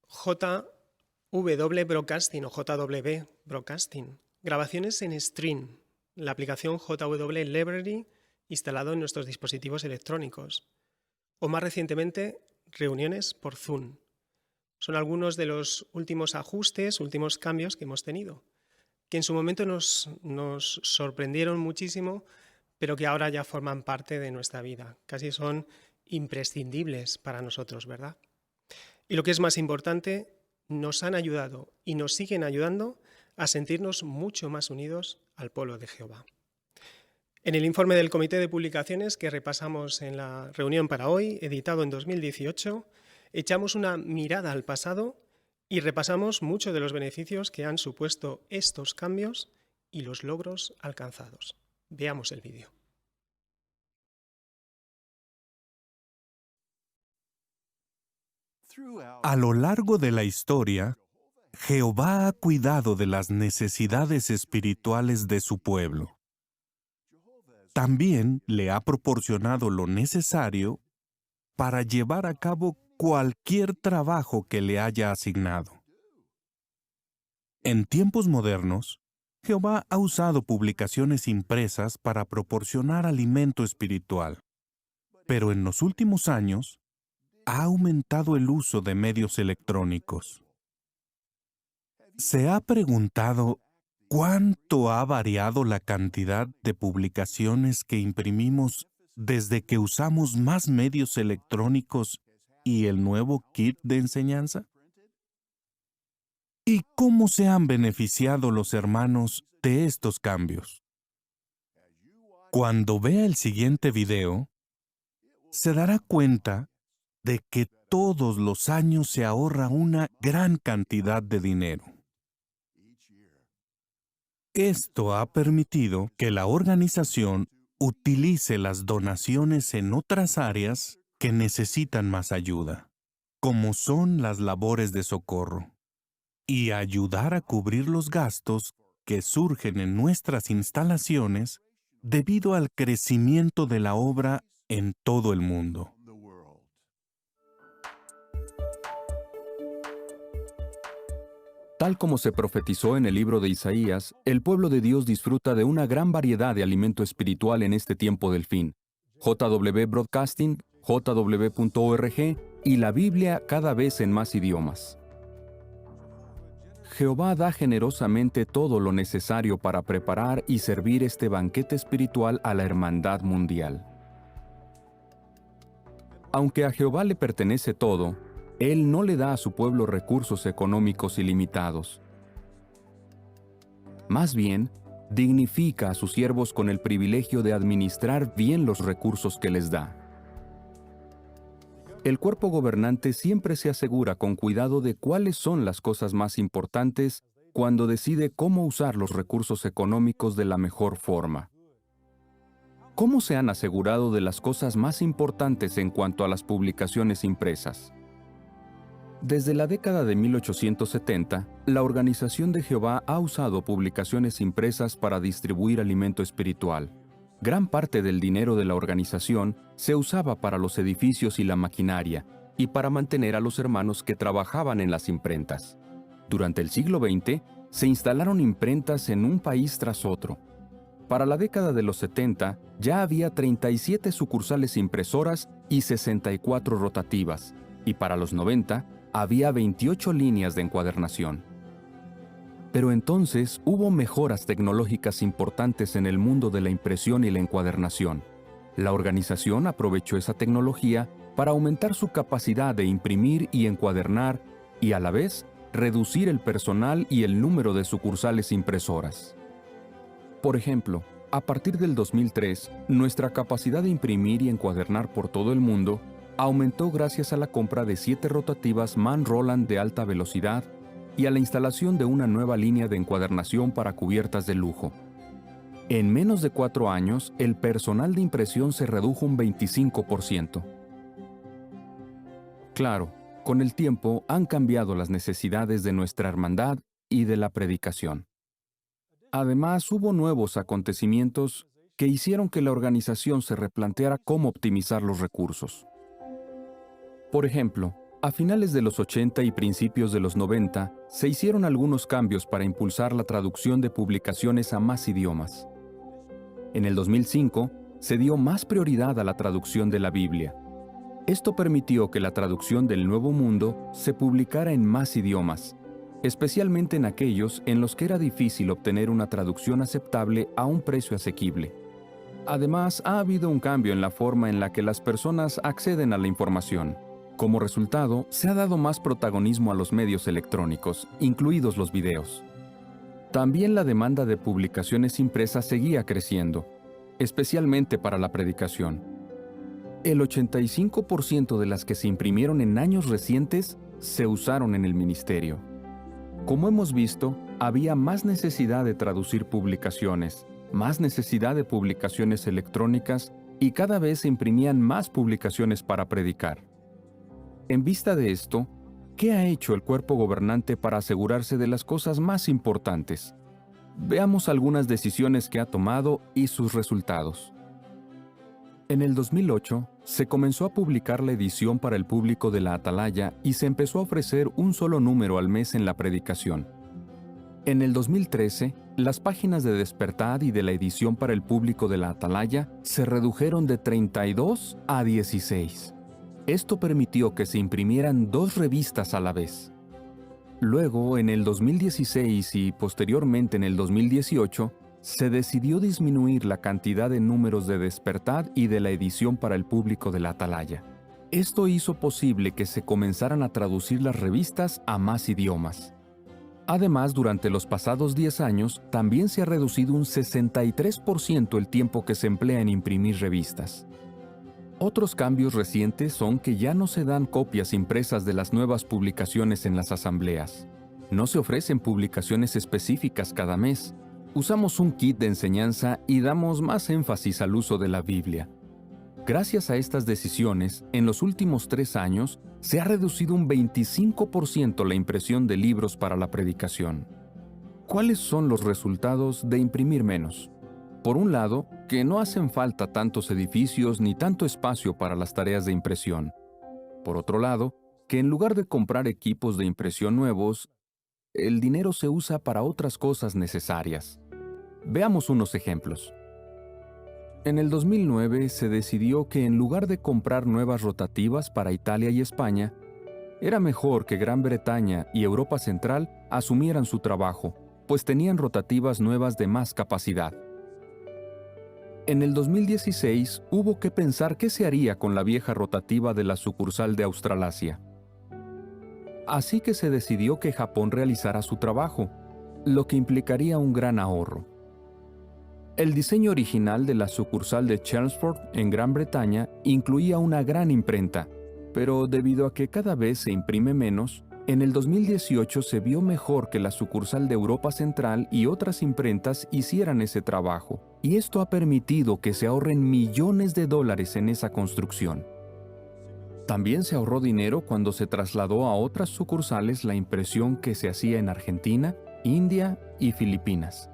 JW Broadcasting o JW Broadcasting. Grabaciones en Stream, la aplicación JW Library instalado en nuestros dispositivos electrónicos. O más recientemente, reuniones por Zoom. Son algunos de los últimos ajustes, últimos cambios que hemos tenido, que en su momento nos sorprendieron muchísimo, pero que ahora ya forman parte de nuestra vida. Casi son imprescindibles para nosotros, ¿verdad? Y lo que es más importante, nos han ayudado y nos siguen ayudando a sentirnos mucho más unidos al pueblo de Jehová. En el informe del Comité de Publicaciones que repasamos en la reunión para hoy, editado en 2018, echamos una mirada al pasado y repasamos muchos de los beneficios que han supuesto estos cambios y los logros alcanzados. Veamos el vídeo. A lo largo de la historia, Jehová ha cuidado de las necesidades espirituales de su pueblo. También le ha proporcionado lo necesario para llevar a cabo cualquier trabajo que le haya asignado. En tiempos modernos, Jehová ha usado publicaciones impresas para proporcionar alimento espiritual, pero en los últimos años ha aumentado el uso de medios electrónicos. ¿Se ha preguntado cuánto ha variado la cantidad de publicaciones que imprimimos desde que usamos más medios electrónicos y el nuevo kit de enseñanza? ¿Y cómo se han beneficiado los hermanos de estos cambios? Cuando vea el siguiente video, se dará cuenta de que todos los años se ahorra una gran cantidad de dinero. Esto ha permitido que la organización utilice las donaciones en otras áreas que necesitan más ayuda, como son las labores de socorro, y ayudar a cubrir los gastos que surgen en nuestras instalaciones debido al crecimiento de la obra en todo el mundo. Tal como se profetizó en el libro de Isaías, el pueblo de Dios disfruta de una gran variedad de alimento espiritual en este tiempo del fin. JW Broadcasting, jw.org y la Biblia cada vez en más idiomas. Jehová da generosamente todo lo necesario para preparar y servir este banquete espiritual a la hermandad mundial. Aunque a Jehová le pertenece todo, Él no le da a su pueblo recursos económicos ilimitados. Más bien, dignifica a sus siervos con el privilegio de administrar bien los recursos que les da. El cuerpo gobernante siempre se asegura con cuidado de cuáles son las cosas más importantes cuando decide cómo usar los recursos económicos de la mejor forma. ¿Cómo se han asegurado de las cosas más importantes en cuanto a las publicaciones impresas? Desde la década de 1870, la Organización de Jehová ha usado publicaciones impresas para distribuir alimento espiritual. Gran parte del dinero de la organización se usaba para los edificios y la maquinaria, y para mantener a los hermanos que trabajaban en las imprentas. Durante el siglo XX, se instalaron imprentas en un país tras otro. Para la década de los 70, ya había 37 sucursales impresoras y 64 rotativas, y para los 90, había 28 líneas de encuadernación. Pero entonces hubo mejoras tecnológicas importantes en el mundo de la impresión y la encuadernación. La organización aprovechó esa tecnología para aumentar su capacidad de imprimir y encuadernar y a la vez reducir el personal y el número de sucursales impresoras. Por ejemplo, a partir del 2003, nuestra capacidad de imprimir y encuadernar por todo el mundo aumentó gracias a la compra de 7 rotativas Mann Roland de alta velocidad y a la instalación de una nueva línea de encuadernación para cubiertas de lujo. En menos de 4 años, el personal de impresión se redujo un 25%. Claro, con el tiempo han cambiado las necesidades de nuestra hermandad y de la predicación. Además, hubo nuevos acontecimientos que hicieron que la organización se replanteara cómo optimizar los recursos. Por ejemplo, a finales de los 80 y principios de los 90, se hicieron algunos cambios para impulsar la traducción de publicaciones a más idiomas. En el 2005, se dio más prioridad a la traducción de la Biblia. Esto permitió que la traducción del Nuevo Mundo se publicara en más idiomas, especialmente en aquellos en los que era difícil obtener una traducción aceptable a un precio asequible. Además, ha habido un cambio en la forma en la que las personas acceden a la información. Como resultado, se ha dado más protagonismo a los medios electrónicos, incluidos los videos. También la demanda de publicaciones impresas seguía creciendo, especialmente para la predicación. El 85% de las que se imprimieron en años recientes se usaron en el ministerio. Como hemos visto, había más necesidad de traducir publicaciones, más necesidad de publicaciones electrónicas y cada vez se imprimían más publicaciones para predicar. En vista de esto, ¿qué ha hecho el cuerpo gobernante para asegurarse de las cosas más importantes? Veamos algunas decisiones que ha tomado y sus resultados. En el 2008, se comenzó a publicar la edición para el público de la Atalaya y se empezó a ofrecer un solo número al mes en la predicación. En el 2013, las páginas de Despertad y de la edición para el público de la Atalaya se redujeron de 32 a 16. Esto permitió que se imprimieran 2 revistas a la vez. Luego, en el 2016 y posteriormente en el 2018, se decidió disminuir la cantidad de números de Despertad y de la edición para el público de la Atalaya. Esto hizo posible que se comenzaran a traducir las revistas a más idiomas. Además, durante los pasados 10 años, también se ha reducido un 63% el tiempo que se emplea en imprimir revistas. Otros cambios recientes son que ya no se dan copias impresas de las nuevas publicaciones en las asambleas. No se ofrecen publicaciones específicas cada mes. Usamos un kit de enseñanza y damos más énfasis al uso de la Biblia. Gracias a estas decisiones, en los últimos 3 años, se ha reducido un 25% la impresión de libros para la predicación. ¿Cuáles son los resultados de imprimir menos? Por un lado, que no hacen falta tantos edificios ni tanto espacio para las tareas de impresión. Por otro lado, que en lugar de comprar equipos de impresión nuevos, el dinero se usa para otras cosas necesarias. Veamos unos ejemplos. En el 2009 se decidió que en lugar de comprar nuevas rotativas para Italia y España, era mejor que Gran Bretaña y Europa Central asumieran su trabajo, pues tenían rotativas nuevas de más capacidad. En el 2016 hubo que pensar qué se haría con la vieja rotativa de la sucursal de Australasia. Así que se decidió que Japón realizara su trabajo, lo que implicaría un gran ahorro. El diseño original de la sucursal de Chelmsford en Gran Bretaña incluía una gran imprenta, pero debido a que cada vez se imprime menos, en el 2018 se vio mejor que la sucursal de Europa Central y otras imprentas hicieran ese trabajo, y esto ha permitido que se ahorren millones de dólares en esa construcción. También se ahorró dinero cuando se trasladó a otras sucursales la impresión que se hacía en Argentina, India y Filipinas.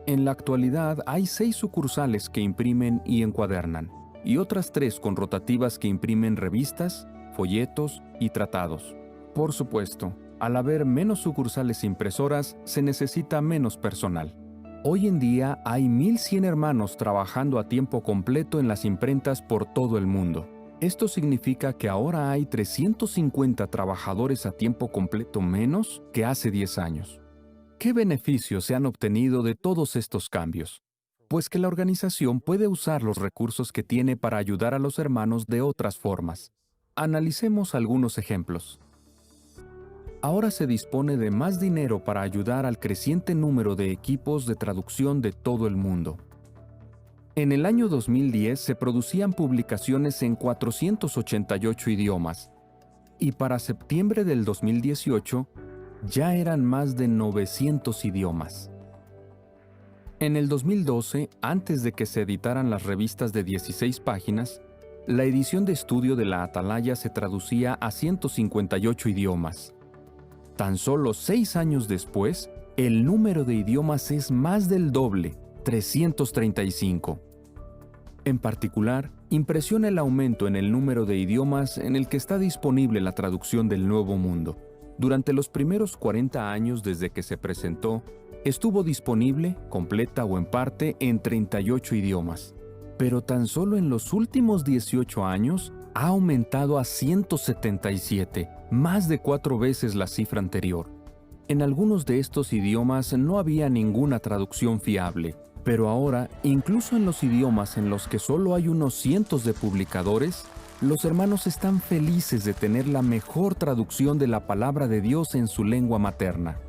En la actualidad hay 6 sucursales que imprimen y encuadernan, y otras 3 con rotativas que imprimen revistas, folletos y tratados. Por supuesto, al haber menos sucursales impresoras, se necesita menos personal. Hoy en día hay 1,100 hermanos trabajando a tiempo completo en las imprentas por todo el mundo. Esto significa que ahora hay 350 trabajadores a tiempo completo menos que hace 10 años. ¿Qué beneficios se han obtenido de todos estos cambios? Pues que la organización puede usar los recursos que tiene para ayudar a los hermanos de otras formas. Analicemos algunos ejemplos. Ahora se dispone de más dinero para ayudar al creciente número de equipos de traducción de todo el mundo. En el año 2010 se producían publicaciones en 488 idiomas, y para septiembre del 2018 ya eran más de 900 idiomas. En el 2012, antes de que se editaran las revistas de 16 páginas, la edición de estudio de la Atalaya se traducía a 158 idiomas. Tan solo 6 años después, el número de idiomas es más del doble, 335. En particular, impresiona el aumento en el número de idiomas en el que está disponible la traducción del Nuevo Mundo. Durante los primeros 40 años desde que se presentó, estuvo disponible, completa o en parte, en 38 idiomas. Pero tan solo en los últimos 18 años ha aumentado a 177, más de 4 veces la cifra anterior. En algunos de estos idiomas no había ninguna traducción fiable, pero ahora, incluso en los idiomas en los que solo hay unos cientos de publicadores, los hermanos están felices de tener la mejor traducción de la palabra de Dios en su lengua materna.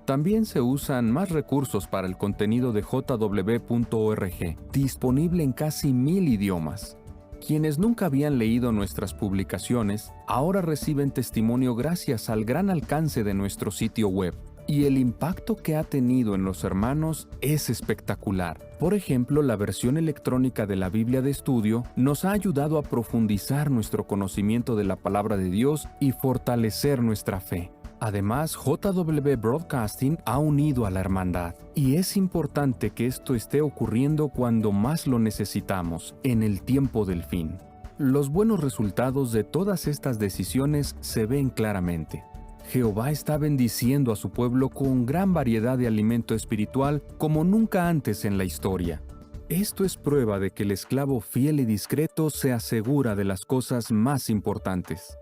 También se usan más recursos para el contenido de jw.org, disponible en casi 1000 idiomas. Quienes nunca habían leído nuestras publicaciones, ahora reciben testimonio gracias al gran alcance de nuestro sitio web. Y el impacto que ha tenido en los hermanos es espectacular. Por ejemplo, la versión electrónica de la Biblia de Estudio nos ha ayudado a profundizar nuestro conocimiento de la palabra de Dios y fortalecer nuestra fe. Además, JW Broadcasting ha unido a la hermandad. Y es importante que esto esté ocurriendo cuando más lo necesitamos, en el tiempo del fin. Los buenos resultados de todas estas decisiones se ven claramente. Jehová está bendiciendo a su pueblo con gran variedad de alimento espiritual como nunca antes en la historia. Esto es prueba de que el esclavo fiel y discreto se asegura de las cosas más importantes.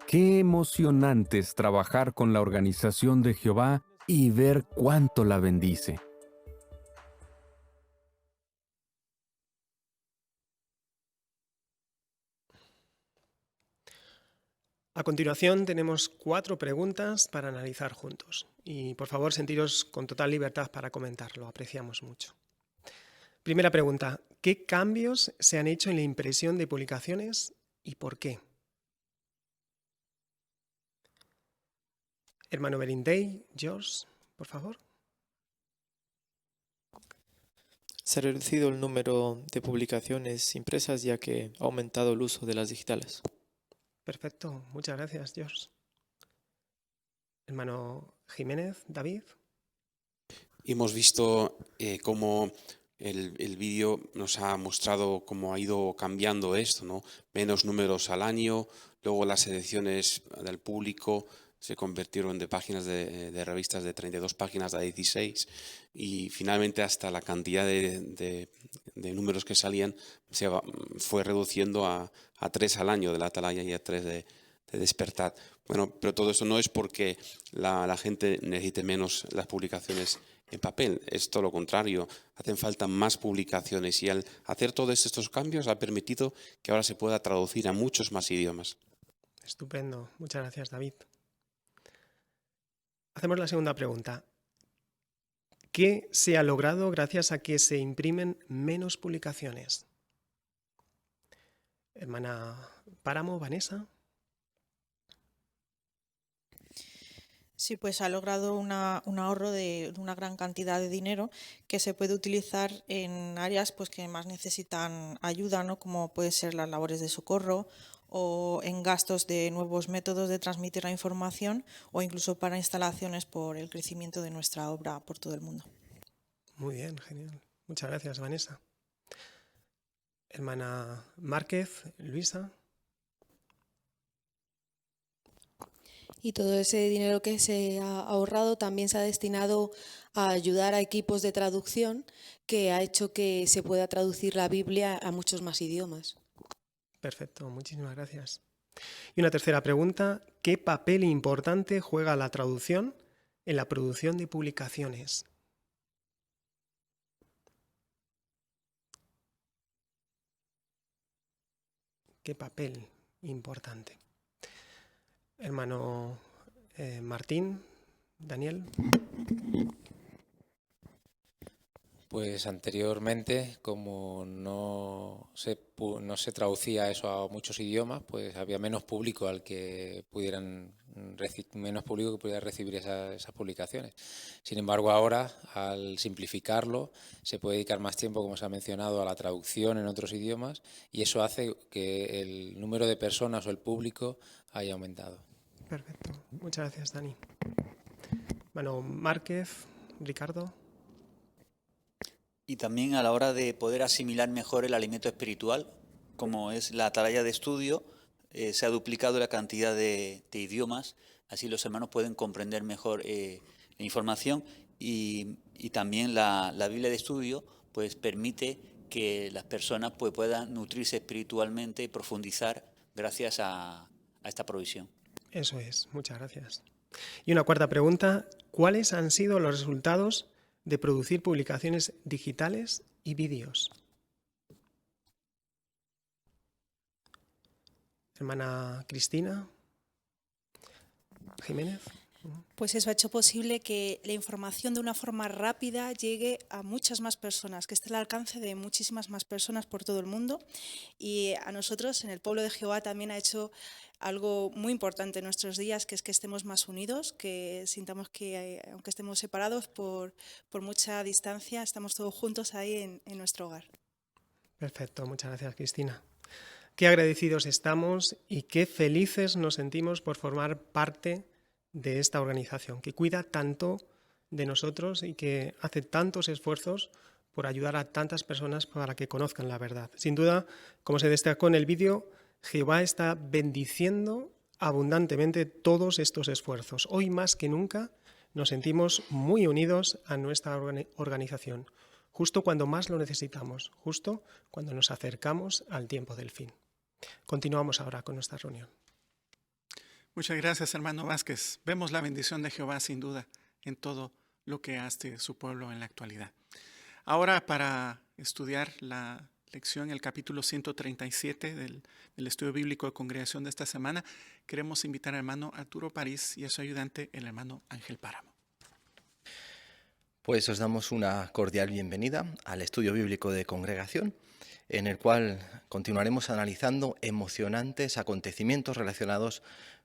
Qué emocionante es trabajar con la organización de Jehová y ver cuánto la bendice. A continuación tenemos 4 preguntas para analizar juntos. Y por favor, sentiros con total libertad para comentarlo, apreciamos mucho. Primera pregunta, ¿qué cambios se han hecho en la impresión de publicaciones y por qué? Hermano Berindey, George, por favor. Se ha reducido el número de publicaciones impresas ya que ha aumentado el uso de las digitales. Perfecto, muchas gracias, George. Hermano Jiménez, David. Hemos visto cómo el vídeo nos ha mostrado cómo ha ido cambiando esto, ¿no? Menos números al año, luego las ediciones del público se convirtieron de páginas de revistas de 32 páginas a 16 y finalmente hasta la cantidad de números que salían se fue reduciendo a 3 al año de la Atalaya y a 3 de Despertar. Bueno, pero todo eso no es porque la gente necesite menos las publicaciones en papel, es todo lo contrario, hacen falta más publicaciones y al hacer todos estos cambios ha permitido que ahora se pueda traducir a muchos más idiomas. Estupendo, muchas gracias, David. Hacemos la segunda pregunta. ¿Qué se ha logrado gracias a que se imprimen menos publicaciones? Hermana Páramo, Vanessa. Sí, pues ha logrado un ahorro de una gran cantidad de dinero que se puede utilizar en áreas pues, que más necesitan ayuda, ¿no? Como puede ser las labores de socorro o en gastos de nuevos métodos de transmitir la información o incluso para instalaciones por el crecimiento de nuestra obra por todo el mundo. Muy bien, genial. Muchas gracias, Vanessa. Hermana Márquez, Luisa. Y todo ese dinero que se ha ahorrado también se ha destinado a ayudar a equipos de traducción que ha hecho que se pueda traducir la Biblia a muchos más idiomas. Perfecto, muchísimas gracias. Y una tercera pregunta, ¿qué papel importante juega la traducción en la producción de publicaciones? ¿Qué papel importante? Hermano Martín, Daniel. Pues anteriormente, como no se traducía eso a muchos idiomas, pues había menos público al que menos público que pudiera recibir esas publicaciones. Sin embargo, ahora, al simplificarlo, se puede dedicar más tiempo, como se ha mencionado, a la traducción en otros idiomas y eso hace que el número de personas o el público haya aumentado. Perfecto. Muchas gracias, Dani. Hermano Márquez, Ricardo. Y también a la hora de poder asimilar mejor el alimento espiritual, como es la atalaya de estudio, se ha duplicado la cantidad de idiomas, así los hermanos pueden comprender mejor la información y también la Biblia de estudio pues permite que las personas pues, puedan nutrirse espiritualmente y profundizar gracias a esta provisión. Eso es, muchas gracias. Y una cuarta pregunta, ¿cuáles han sido los resultados de producir publicaciones digitales y vídeos? Hermana Cristina Jiménez. Pues eso ha hecho posible que la información de una forma rápida llegue a muchas más personas, que esté al alcance de muchísimas más personas por todo el mundo. Y a nosotros, en el pueblo de Jehová, también ha hecho algo muy importante en nuestros días, que es que estemos más unidos, que sintamos que, aunque estemos separados por mucha distancia, estamos todos juntos ahí en nuestro hogar. Perfecto, muchas gracias, Cristina. Qué agradecidos estamos y qué felices nos sentimos por formar parte de esta organización, que cuida tanto de nosotros y que hace tantos esfuerzos por ayudar a tantas personas para que conozcan la verdad. Sin duda, como se destacó en el vídeo, Jehová está bendiciendo abundantemente todos estos esfuerzos. Hoy más que nunca nos sentimos muy unidos a nuestra organización, justo cuando más lo necesitamos, justo cuando nos acercamos al tiempo del fin. Continuamos ahora con nuestra reunión. Muchas gracias, hermano Vázquez. Vemos la bendición de Jehová, sin duda, en todo lo que hace su pueblo en la actualidad. Ahora, para estudiar la lección, el capítulo 137 del estudio bíblico de congregación de esta semana, queremos invitar al hermano Arturo París y a su ayudante, el hermano Ángel Páramo. Pues os damos una cordial bienvenida al estudio bíblico de congregación, en el cual continuaremos analizando emocionantes acontecimientos relacionados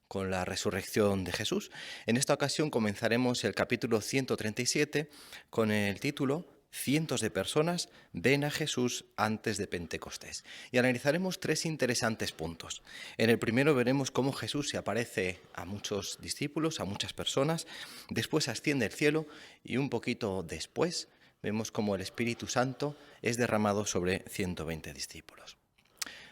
con la resurrección de Jesús. En esta ocasión comenzaremos el capítulo 137 con el título Cientos de personas ven a Jesús antes de Pentecostés. Y analizaremos tres interesantes puntos. En el primero veremos cómo Jesús se aparece a muchos discípulos, a muchas personas, después asciende al cielo y un poquito después vemos cómo el Espíritu Santo es derramado sobre 120 discípulos.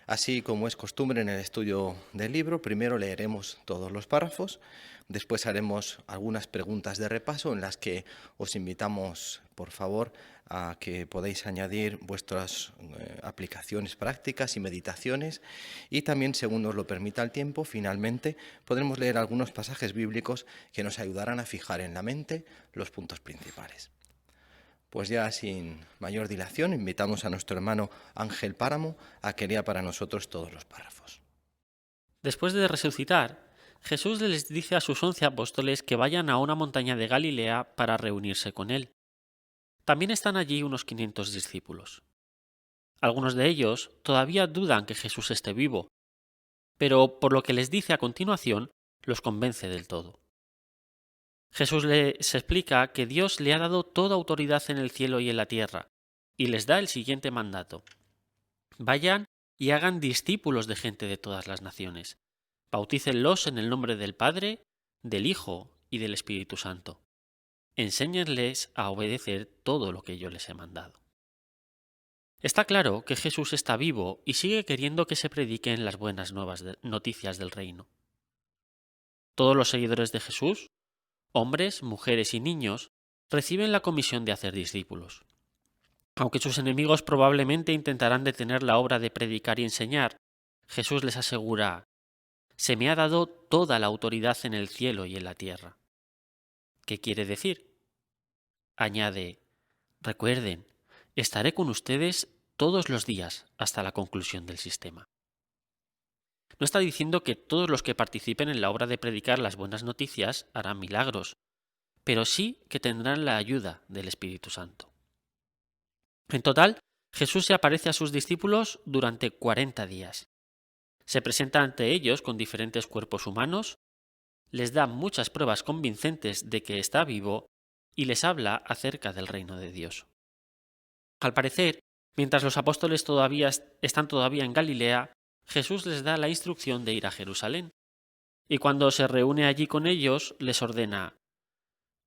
Así como es costumbre en el estudio del libro, primero leeremos todos los párrafos, después haremos algunas preguntas de repaso en las que os invitamos, por favor, a que podáis añadir vuestras aplicaciones prácticas y meditaciones y también, según nos lo permita el tiempo, finalmente podremos leer algunos pasajes bíblicos que nos ayudarán a fijar en la mente los puntos principales. Pues ya sin mayor dilación, invitamos a nuestro hermano Ángel Páramo a que lea para nosotros todos los párrafos. Después de resucitar, Jesús les dice a sus 11 apóstoles que vayan a una montaña de Galilea para reunirse con él. También están allí unos 500 discípulos. Algunos de ellos todavía dudan que Jesús esté vivo, pero por lo que les dice a continuación, los convence del todo. Jesús les explica que Dios le ha dado toda autoridad en el cielo y en la tierra, y les da el siguiente mandato. Vayan y hagan discípulos de gente de todas las naciones. Bautícenlos en el nombre del Padre, del Hijo y del Espíritu Santo. Enséñenles a obedecer todo lo que yo les he mandado. Está claro que Jesús está vivo y sigue queriendo que se prediquen las buenas noticias del reino. Todos los seguidores de Jesús, hombres, mujeres y niños, reciben la comisión de hacer discípulos. Aunque sus enemigos probablemente intentarán detener la obra de predicar y enseñar, Jesús les asegura: «Se me ha dado toda la autoridad en el cielo y en la tierra». ¿Qué quiere decir? Añade: «Recuerden, estaré con ustedes todos los días hasta la conclusión del sistema». No está diciendo que todos los que participen en la obra de predicar las buenas noticias harán milagros, pero sí que tendrán la ayuda del Espíritu Santo. En total, Jesús se aparece a sus discípulos durante 40 días. Se presenta ante ellos con diferentes cuerpos humanos, les da muchas pruebas convincentes de que está vivo y les habla acerca del reino de Dios. Al parecer, mientras los apóstoles están todavía en Galilea, Jesús les da la instrucción de ir a Jerusalén, y cuando se reúne allí con ellos, les ordena: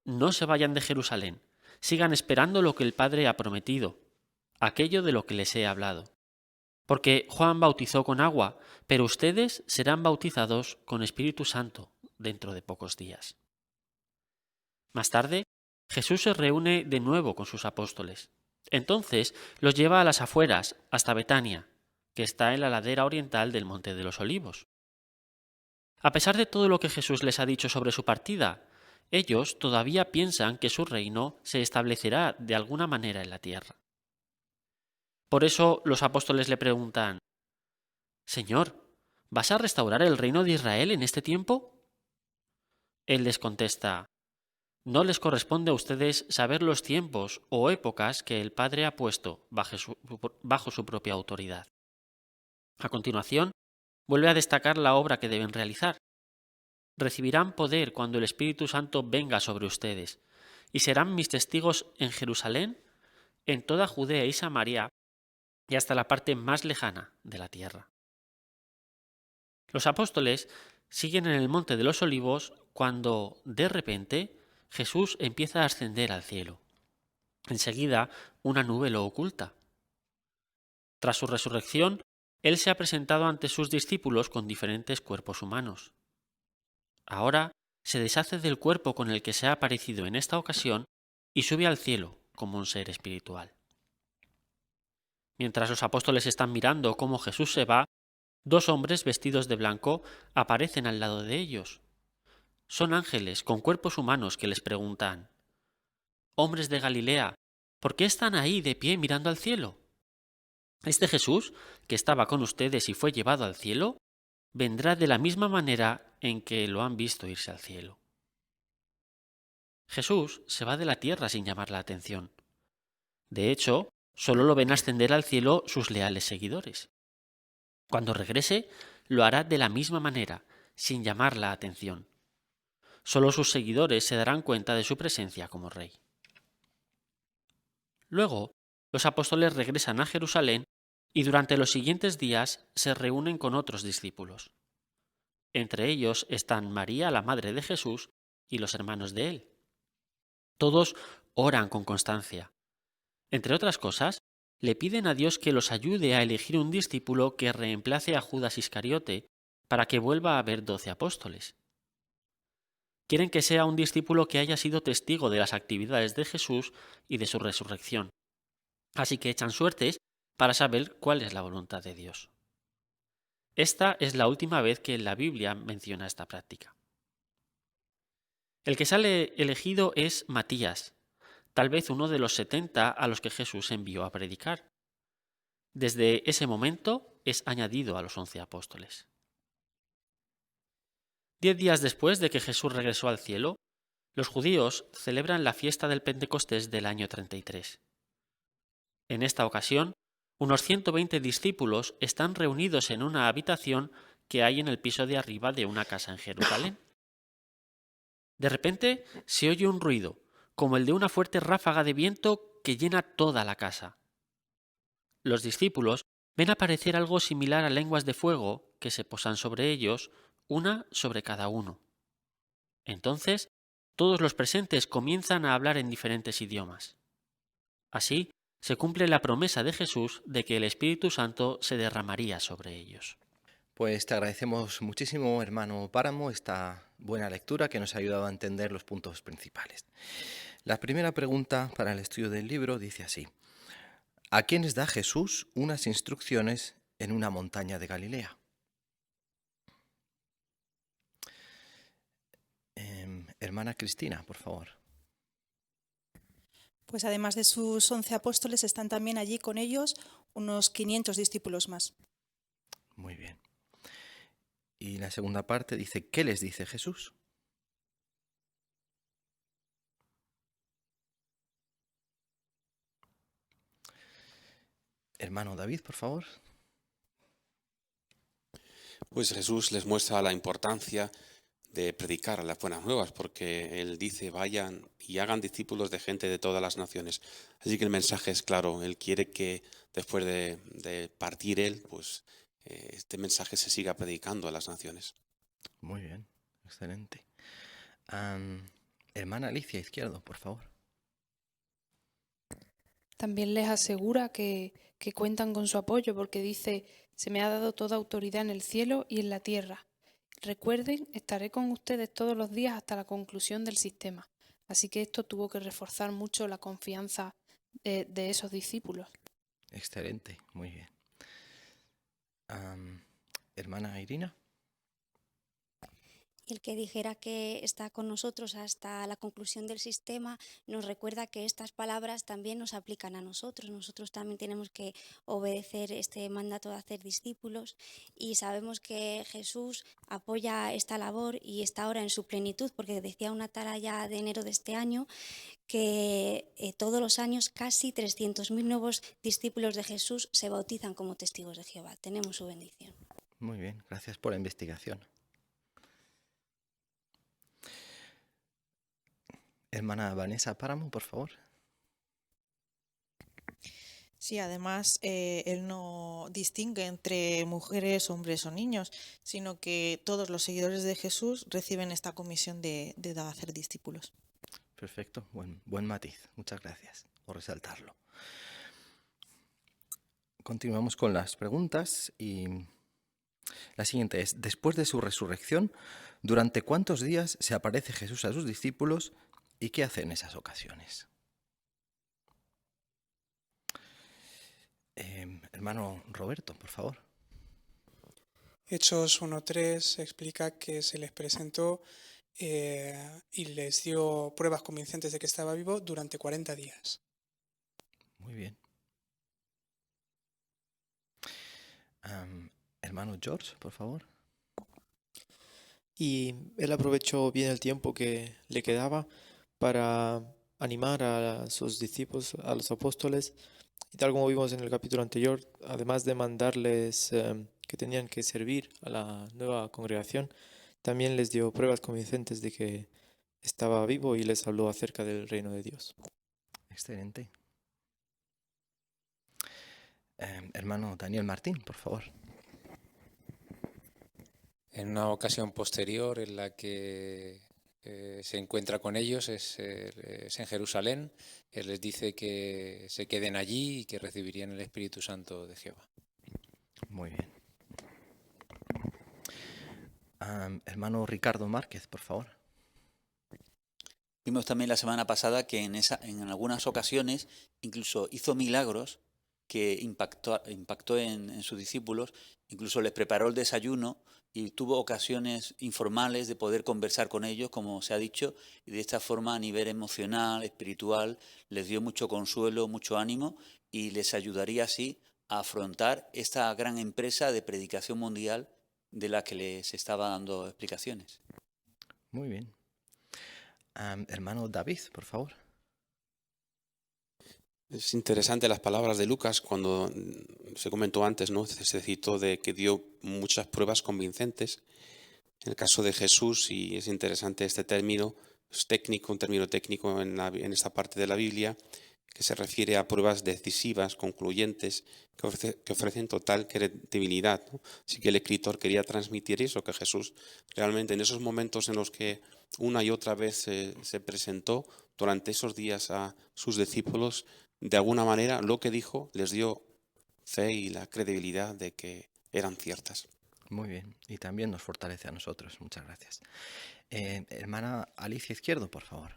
no se vayan de Jerusalén, sigan esperando lo que el Padre ha prometido, aquello de lo que les he hablado. Porque Juan bautizó con agua, pero ustedes serán bautizados con Espíritu Santo dentro de pocos días. Más tarde, Jesús se reúne de nuevo con sus apóstoles. Entonces los lleva a las afueras, hasta Betania, que está en la ladera oriental del Monte de los Olivos. A pesar de todo lo que Jesús les ha dicho sobre su partida, ellos todavía piensan que su reino se establecerá de alguna manera en la tierra. Por eso los apóstoles le preguntan: Señor, ¿vas a restaurar el reino de Israel en este tiempo? Él les contesta: no les corresponde a ustedes saber los tiempos o épocas que el Padre ha puesto bajo su propia autoridad. A continuación, vuelve a destacar la obra que deben realizar. Recibirán poder cuando el Espíritu Santo venga sobre ustedes, y serán mis testigos en Jerusalén, en toda Judea y Samaria, y hasta la parte más lejana de la tierra. Los apóstoles siguen en el Monte de los Olivos cuando, de repente, Jesús empieza a ascender al cielo. Enseguida, una nube lo oculta. Tras su resurrección, Él se ha presentado ante sus discípulos con diferentes cuerpos humanos. Ahora se deshace del cuerpo con el que se ha aparecido en esta ocasión y sube al cielo como un ser espiritual. Mientras los apóstoles están mirando cómo Jesús se va, dos hombres vestidos de blanco aparecen al lado de ellos. Son ángeles con cuerpos humanos que les preguntan: «Hombres de Galilea, ¿por qué están ahí de pie mirando al cielo? Este Jesús, que estaba con ustedes y fue llevado al cielo, vendrá de la misma manera en que lo han visto irse al cielo». Jesús se va de la tierra sin llamar la atención. De hecho, solo lo ven ascender al cielo sus leales seguidores. Cuando regrese, lo hará de la misma manera, sin llamar la atención. Solo sus seguidores se darán cuenta de su presencia como rey. Luego, los apóstoles regresan a Jerusalén y durante los siguientes días se reúnen con otros discípulos. Entre ellos están María, la madre de Jesús, y los hermanos de él. Todos oran con constancia. Entre otras cosas, le piden a Dios que los ayude a elegir un discípulo que reemplace a Judas Iscariote para que vuelva a haber 12 apóstoles. Quieren que sea un discípulo que haya sido testigo de las actividades de Jesús y de su resurrección. Así que echan suertes para saber cuál es la voluntad de Dios. Esta es la última vez que la Biblia menciona esta práctica. El que sale elegido es Matías, tal vez uno de los 70 a los que Jesús envió a predicar. Desde ese momento es añadido a los 11 apóstoles. 10 días después de que Jesús regresó al cielo, los judíos celebran la fiesta del Pentecostés del año 33. En esta ocasión, unos 120 discípulos están reunidos en una habitación que hay en el piso de arriba de una casa en Jerusalén. De repente se oye un ruido, como el de una fuerte ráfaga de viento que llena toda la casa. Los discípulos ven aparecer algo similar a lenguas de fuego que se posan sobre ellos, una sobre cada uno. Entonces, todos los presentes comienzan a hablar en diferentes idiomas. Así, se cumple la promesa de Jesús de que el Espíritu Santo se derramaría sobre ellos. Pues te agradecemos muchísimo, hermano Páramo, esta buena lectura que nos ha ayudado a entender los puntos principales. La primera pregunta para el estudio del libro dice así: ¿a quiénes da Jesús unas instrucciones en una montaña de Galilea? Hermana Cristina, por favor. Pues además de sus 11 apóstoles, están también allí con ellos unos 500 discípulos más. Muy bien. Y la segunda parte dice: ¿qué les dice Jesús? Hermano David, por favor. Pues Jesús les muestra la importancia de predicar las buenas nuevas, porque Él dice: vayan y hagan discípulos de gente de todas las naciones. Así que el mensaje es claro. Él quiere que después de partir Él, pues este mensaje se siga predicando a las naciones. Muy bien, excelente. Hermana Alicia Izquierdo, por favor. También les asegura que cuentan con su apoyo porque dice: se me ha dado toda autoridad en el cielo y en la tierra. Recuerden, estaré con ustedes todos los días hasta la conclusión del sistema. Así que esto tuvo que reforzar mucho la confianza de esos discípulos. Excelente, muy bien. Hermana Irina. Y el que dijera que está con nosotros hasta la conclusión del sistema nos recuerda que estas palabras también nos aplican a nosotros. Nosotros también tenemos que obedecer este mandato de hacer discípulos y sabemos que Jesús apoya esta labor y está ahora en su plenitud, porque decía una atalaya de enero de este año que todos los años casi 300.000 nuevos discípulos de Jesús se bautizan como testigos de Jehová. Tenemos su bendición. Muy bien, gracias por la investigación. Hermana Vanessa Páramo, por favor. Sí, además él no distingue entre mujeres, hombres o niños, sino que todos los seguidores de Jesús reciben esta comisión de hacer discípulos. Perfecto, buen matiz. Muchas gracias por resaltarlo. Continuamos con las preguntas y la siguiente es: después de su resurrección, ¿durante cuántos días se aparece Jesús a sus discípulos y qué hace en esas ocasiones? Hermano Roberto, por favor. Hechos 1:3 explica que se les presentó y les dio pruebas convincentes de que estaba vivo durante 40 días. Muy bien. Hermano George, por favor. Y él aprovechó bien el tiempo que le quedaba para animar a sus discípulos, a los apóstoles, y tal como vimos en el capítulo anterior, además de mandarles que tenían que servir a la nueva congregación, también les dio pruebas convincentes de que estaba vivo y les habló acerca del reino de Dios. Excelente. Hermano Daniel Martín, por favor. En una ocasión posterior en la que se encuentra con ellos es en Jerusalén. Él les dice que se queden allí y que recibirían el Espíritu Santo de Jehová. Muy bien. Hermano Ricardo Márquez, por favor. Vimos también la semana pasada que en algunas ocasiones incluso hizo milagros que impactó en sus discípulos, incluso les preparó el desayuno y tuvo ocasiones informales de poder conversar con ellos, como se ha dicho, y de esta forma a nivel emocional, espiritual, les dio mucho consuelo, mucho ánimo y les ayudaría así a afrontar esta gran empresa de predicación mundial de la que les estaba dando explicaciones. Muy bien. Hermano David, por favor. Es interesante las palabras de Lucas cuando se comentó antes, ¿no? Se citó de que dio muchas pruebas convincentes. En el caso de Jesús, y es interesante este término, es técnico, un término técnico en esta parte de la Biblia, que se refiere a pruebas decisivas, concluyentes, que ofrecen total credibilidad, ¿no? Así que el escritor quería transmitir eso, que Jesús realmente en esos momentos en los que una y otra vez se presentó durante esos días a sus discípulos, de alguna manera lo que dijo les dio fe y la credibilidad de que eran ciertas. Muy bien, y también nos fortalece a nosotros. Muchas gracias. Hermana Alicia Izquierdo, por favor.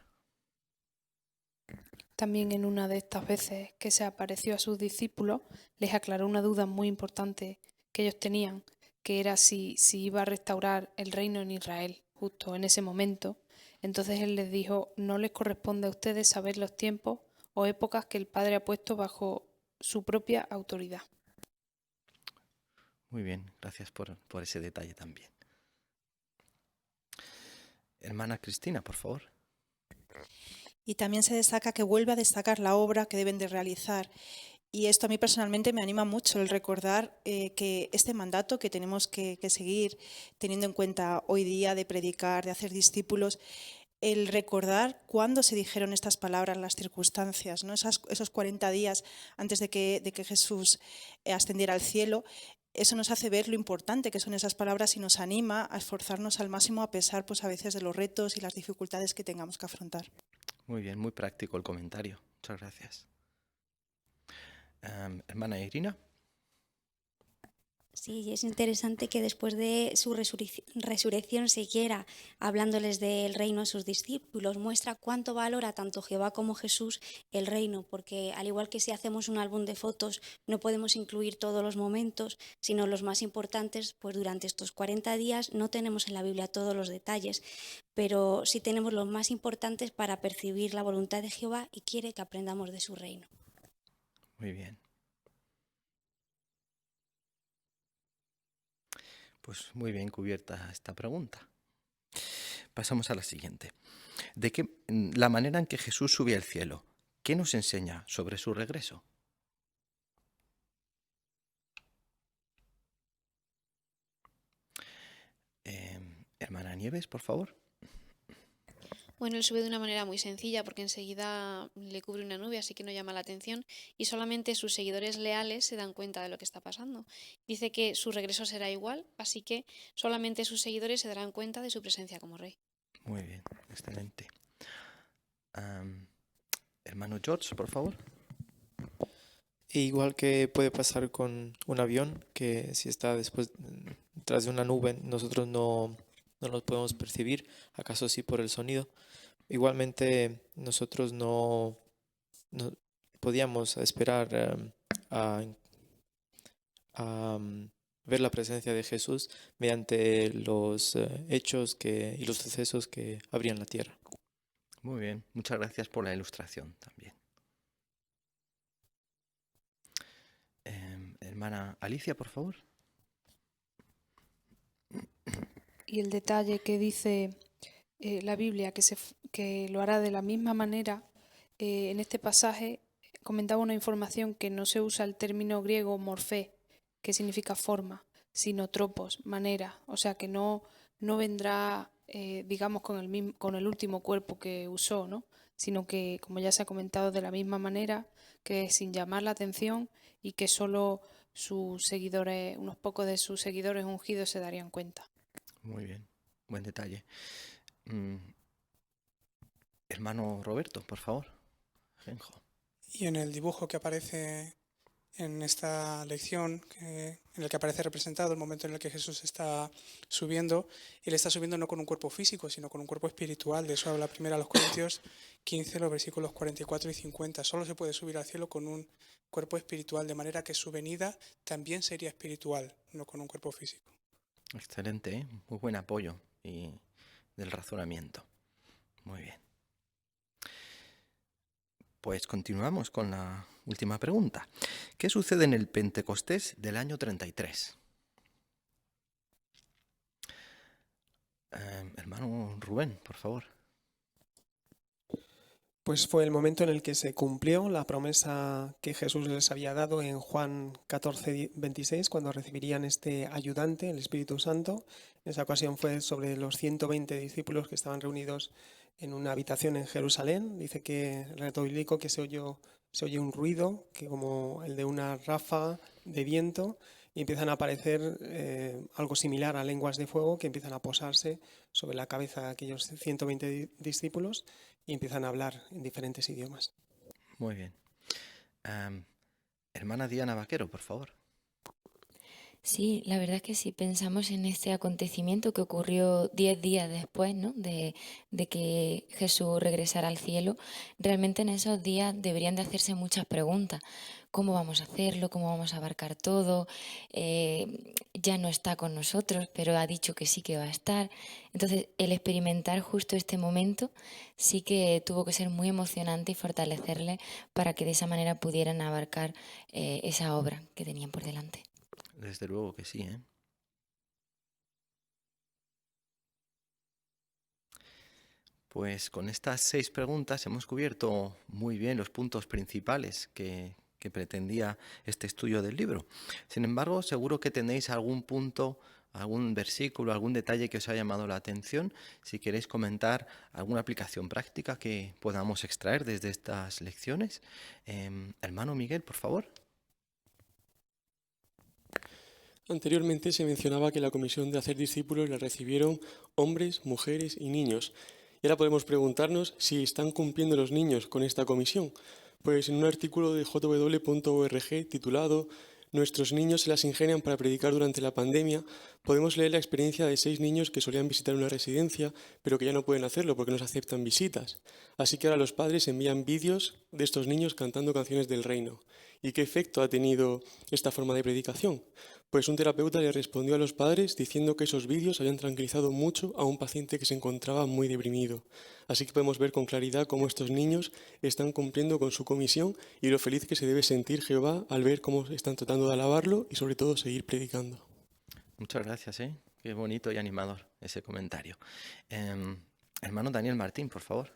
También en una de estas veces que se apareció a sus discípulos, les aclaró una duda muy importante que ellos tenían, que era si iba a restaurar el reino en Israel justo en ese momento. Entonces él les dijo: no les corresponde a ustedes saber los tiempos o épocas que el Padre ha puesto bajo su propia autoridad. Muy bien, gracias por ese detalle también. Hermana Cristina, por favor. Y también se destaca que vuelve a destacar la obra que deben de realizar. Y esto a mí personalmente me anima mucho, el recordar que este mandato que tenemos que seguir teniendo en cuenta hoy día de predicar, de hacer discípulos, el recordar cuándo se dijeron estas palabras, las circunstancias, ¿no? Esos 40 días antes de que Jesús ascendiera al cielo, eso nos hace ver lo importante que son esas palabras y nos anima a esforzarnos al máximo a pesar pues a veces de los retos y las dificultades que tengamos que afrontar. Muy bien, muy práctico el comentario. Muchas gracias. Hermana Irina. Sí, es interesante que después de su resurrección siguiera hablándoles del reino a sus discípulos. Muestra cuánto valora tanto Jehová como Jesús el reino, porque al igual que si hacemos un álbum de fotos no podemos incluir todos los momentos, sino los más importantes, pues durante estos 40 días no tenemos en la Biblia todos los detalles, pero sí tenemos los más importantes para percibir la voluntad de Jehová y quiere que aprendamos de su reino. Muy bien. Pues muy bien cubierta esta pregunta. Pasamos a la siguiente. La manera en que Jesús sube al cielo, ¿qué nos enseña sobre su regreso? Hermana Nieves, por favor. Bueno, él sube de una manera muy sencilla porque enseguida le cubre una nube, así que no llama la atención y solamente sus seguidores leales se dan cuenta de lo que está pasando. Dice que su regreso será igual, así que solamente sus seguidores se darán cuenta de su presencia como rey. Muy bien, excelente. Hermano George, por favor. Igual que puede pasar con un avión, que si está tras de una nube, nosotros no los podemos percibir, acaso sí por el sonido. Igualmente nosotros no podíamos esperar a ver la presencia de Jesús mediante los hechos y los sucesos que habría en la tierra. Muy bien, muchas gracias por la ilustración también. Hermana Alicia, por favor. Y el detalle que dice la Biblia, que lo hará de la misma manera, en este pasaje comentaba una información que no se usa el término griego morfé, que significa forma, sino tropos, manera. O sea que no vendrá, digamos, con el último cuerpo que usó, ¿no? Sino que, como ya se ha comentado, de la misma manera, que sin llamar la atención y que solo sus seguidores, unos pocos de sus seguidores ungidos se darían cuenta. Muy bien, buen detalle. Hermano Roberto, por favor. Genjo. Y en el dibujo que aparece en esta lección, en el que aparece representado el momento en el que Jesús está subiendo, él está subiendo no con un cuerpo físico, sino con un cuerpo espiritual. De eso habla primero a los Corintios 15, los versículos 44 y 50. Solo se puede subir al cielo con un cuerpo espiritual, de manera que su venida también sería espiritual, no con un cuerpo físico. Excelente, ¿eh? Muy buen apoyo y del razonamiento. Muy bien. Pues continuamos con la última pregunta. ¿Qué sucede en el Pentecostés del año 33? Hermano Rubén, por favor. Pues fue el momento en el que se cumplió la promesa que Jesús les había dado en Juan 14, 26, cuando recibirían este ayudante, el Espíritu Santo. En esa ocasión fue sobre los 120 discípulos que estaban reunidos en una habitación en Jerusalén. Dice que el relato bíblico que se oye un ruido, que como el de una ráfaga de viento, y empiezan a aparecer algo similar a lenguas de fuego que empiezan a posarse sobre la cabeza de aquellos 120 discípulos y empiezan a hablar en diferentes idiomas. Muy bien. Hermana Diana Vaquero, por favor. Sí, la verdad es que si pensamos en este acontecimiento que ocurrió 10 días después, ¿no?, de que Jesús regresara al cielo, realmente en esos días deberían de hacerse muchas preguntas. ¿Cómo vamos a hacerlo? ¿Cómo vamos a abarcar todo? Ya no está con nosotros, pero ha dicho que sí que va a estar. Entonces, el experimentar justo este momento sí que tuvo que ser muy emocionante y fortalecerle para que de esa manera pudieran abarcar esa obra que tenían por delante. Desde luego que sí, ¿eh? Pues con estas 6 preguntas hemos cubierto muy bien los puntos principales que pretendía este estudio del libro. Sin embargo, seguro que tenéis algún punto, algún versículo, algún detalle que os haya llamado la atención. Si queréis comentar alguna aplicación práctica que podamos extraer desde estas lecciones. Hermano Miguel, por favor. Anteriormente se mencionaba que la comisión de hacer discípulos la recibieron hombres, mujeres y niños. Y ahora podemos preguntarnos si están cumpliendo los niños con esta comisión. Pues en un artículo de jw.org titulado «Nuestros niños se las ingenian para predicar durante la pandemia», podemos leer la experiencia de 6 niños que solían visitar una residencia, pero que ya no pueden hacerlo porque no se aceptan visitas. Así que ahora los padres envían vídeos de estos niños cantando canciones del reino. ¿Y qué efecto ha tenido esta forma de predicación? Pues un terapeuta le respondió a los padres diciendo que esos vídeos habían tranquilizado mucho a un paciente que se encontraba muy deprimido. Así que podemos ver con claridad cómo estos niños están cumpliendo con su comisión y lo feliz que se debe sentir Jehová al ver cómo están tratando de alabarlo y sobre todo seguir predicando. Muchas gracias, ¿eh? Qué bonito y animador ese comentario. Hermano Daniel Martín, por favor.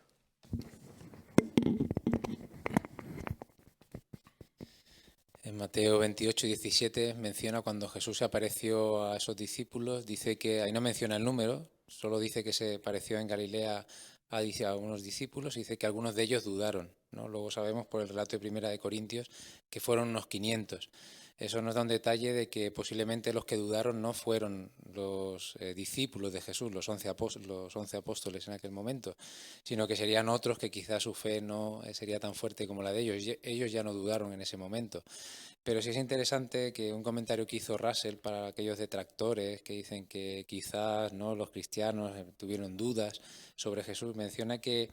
En Mateo 28, 17 menciona cuando Jesús se apareció a esos discípulos, dice que, ahí no menciona el número, solo dice que se apareció en Galilea a unos discípulos y dice que algunos de ellos dudaron, ¿no? Luego sabemos por el relato de Primera de Corintios que fueron unos 500. Eso nos da un detalle de que posiblemente los que dudaron no fueron los discípulos de Jesús, los 11 apóstoles en aquel momento, sino que serían otros que quizás su fe no sería tan fuerte como la de ellos. Ellos ya no dudaron en ese momento. Pero sí es interesante que un comentario que hizo Russell para aquellos detractores que dicen que quizás no los cristianos tuvieron dudas sobre Jesús, menciona que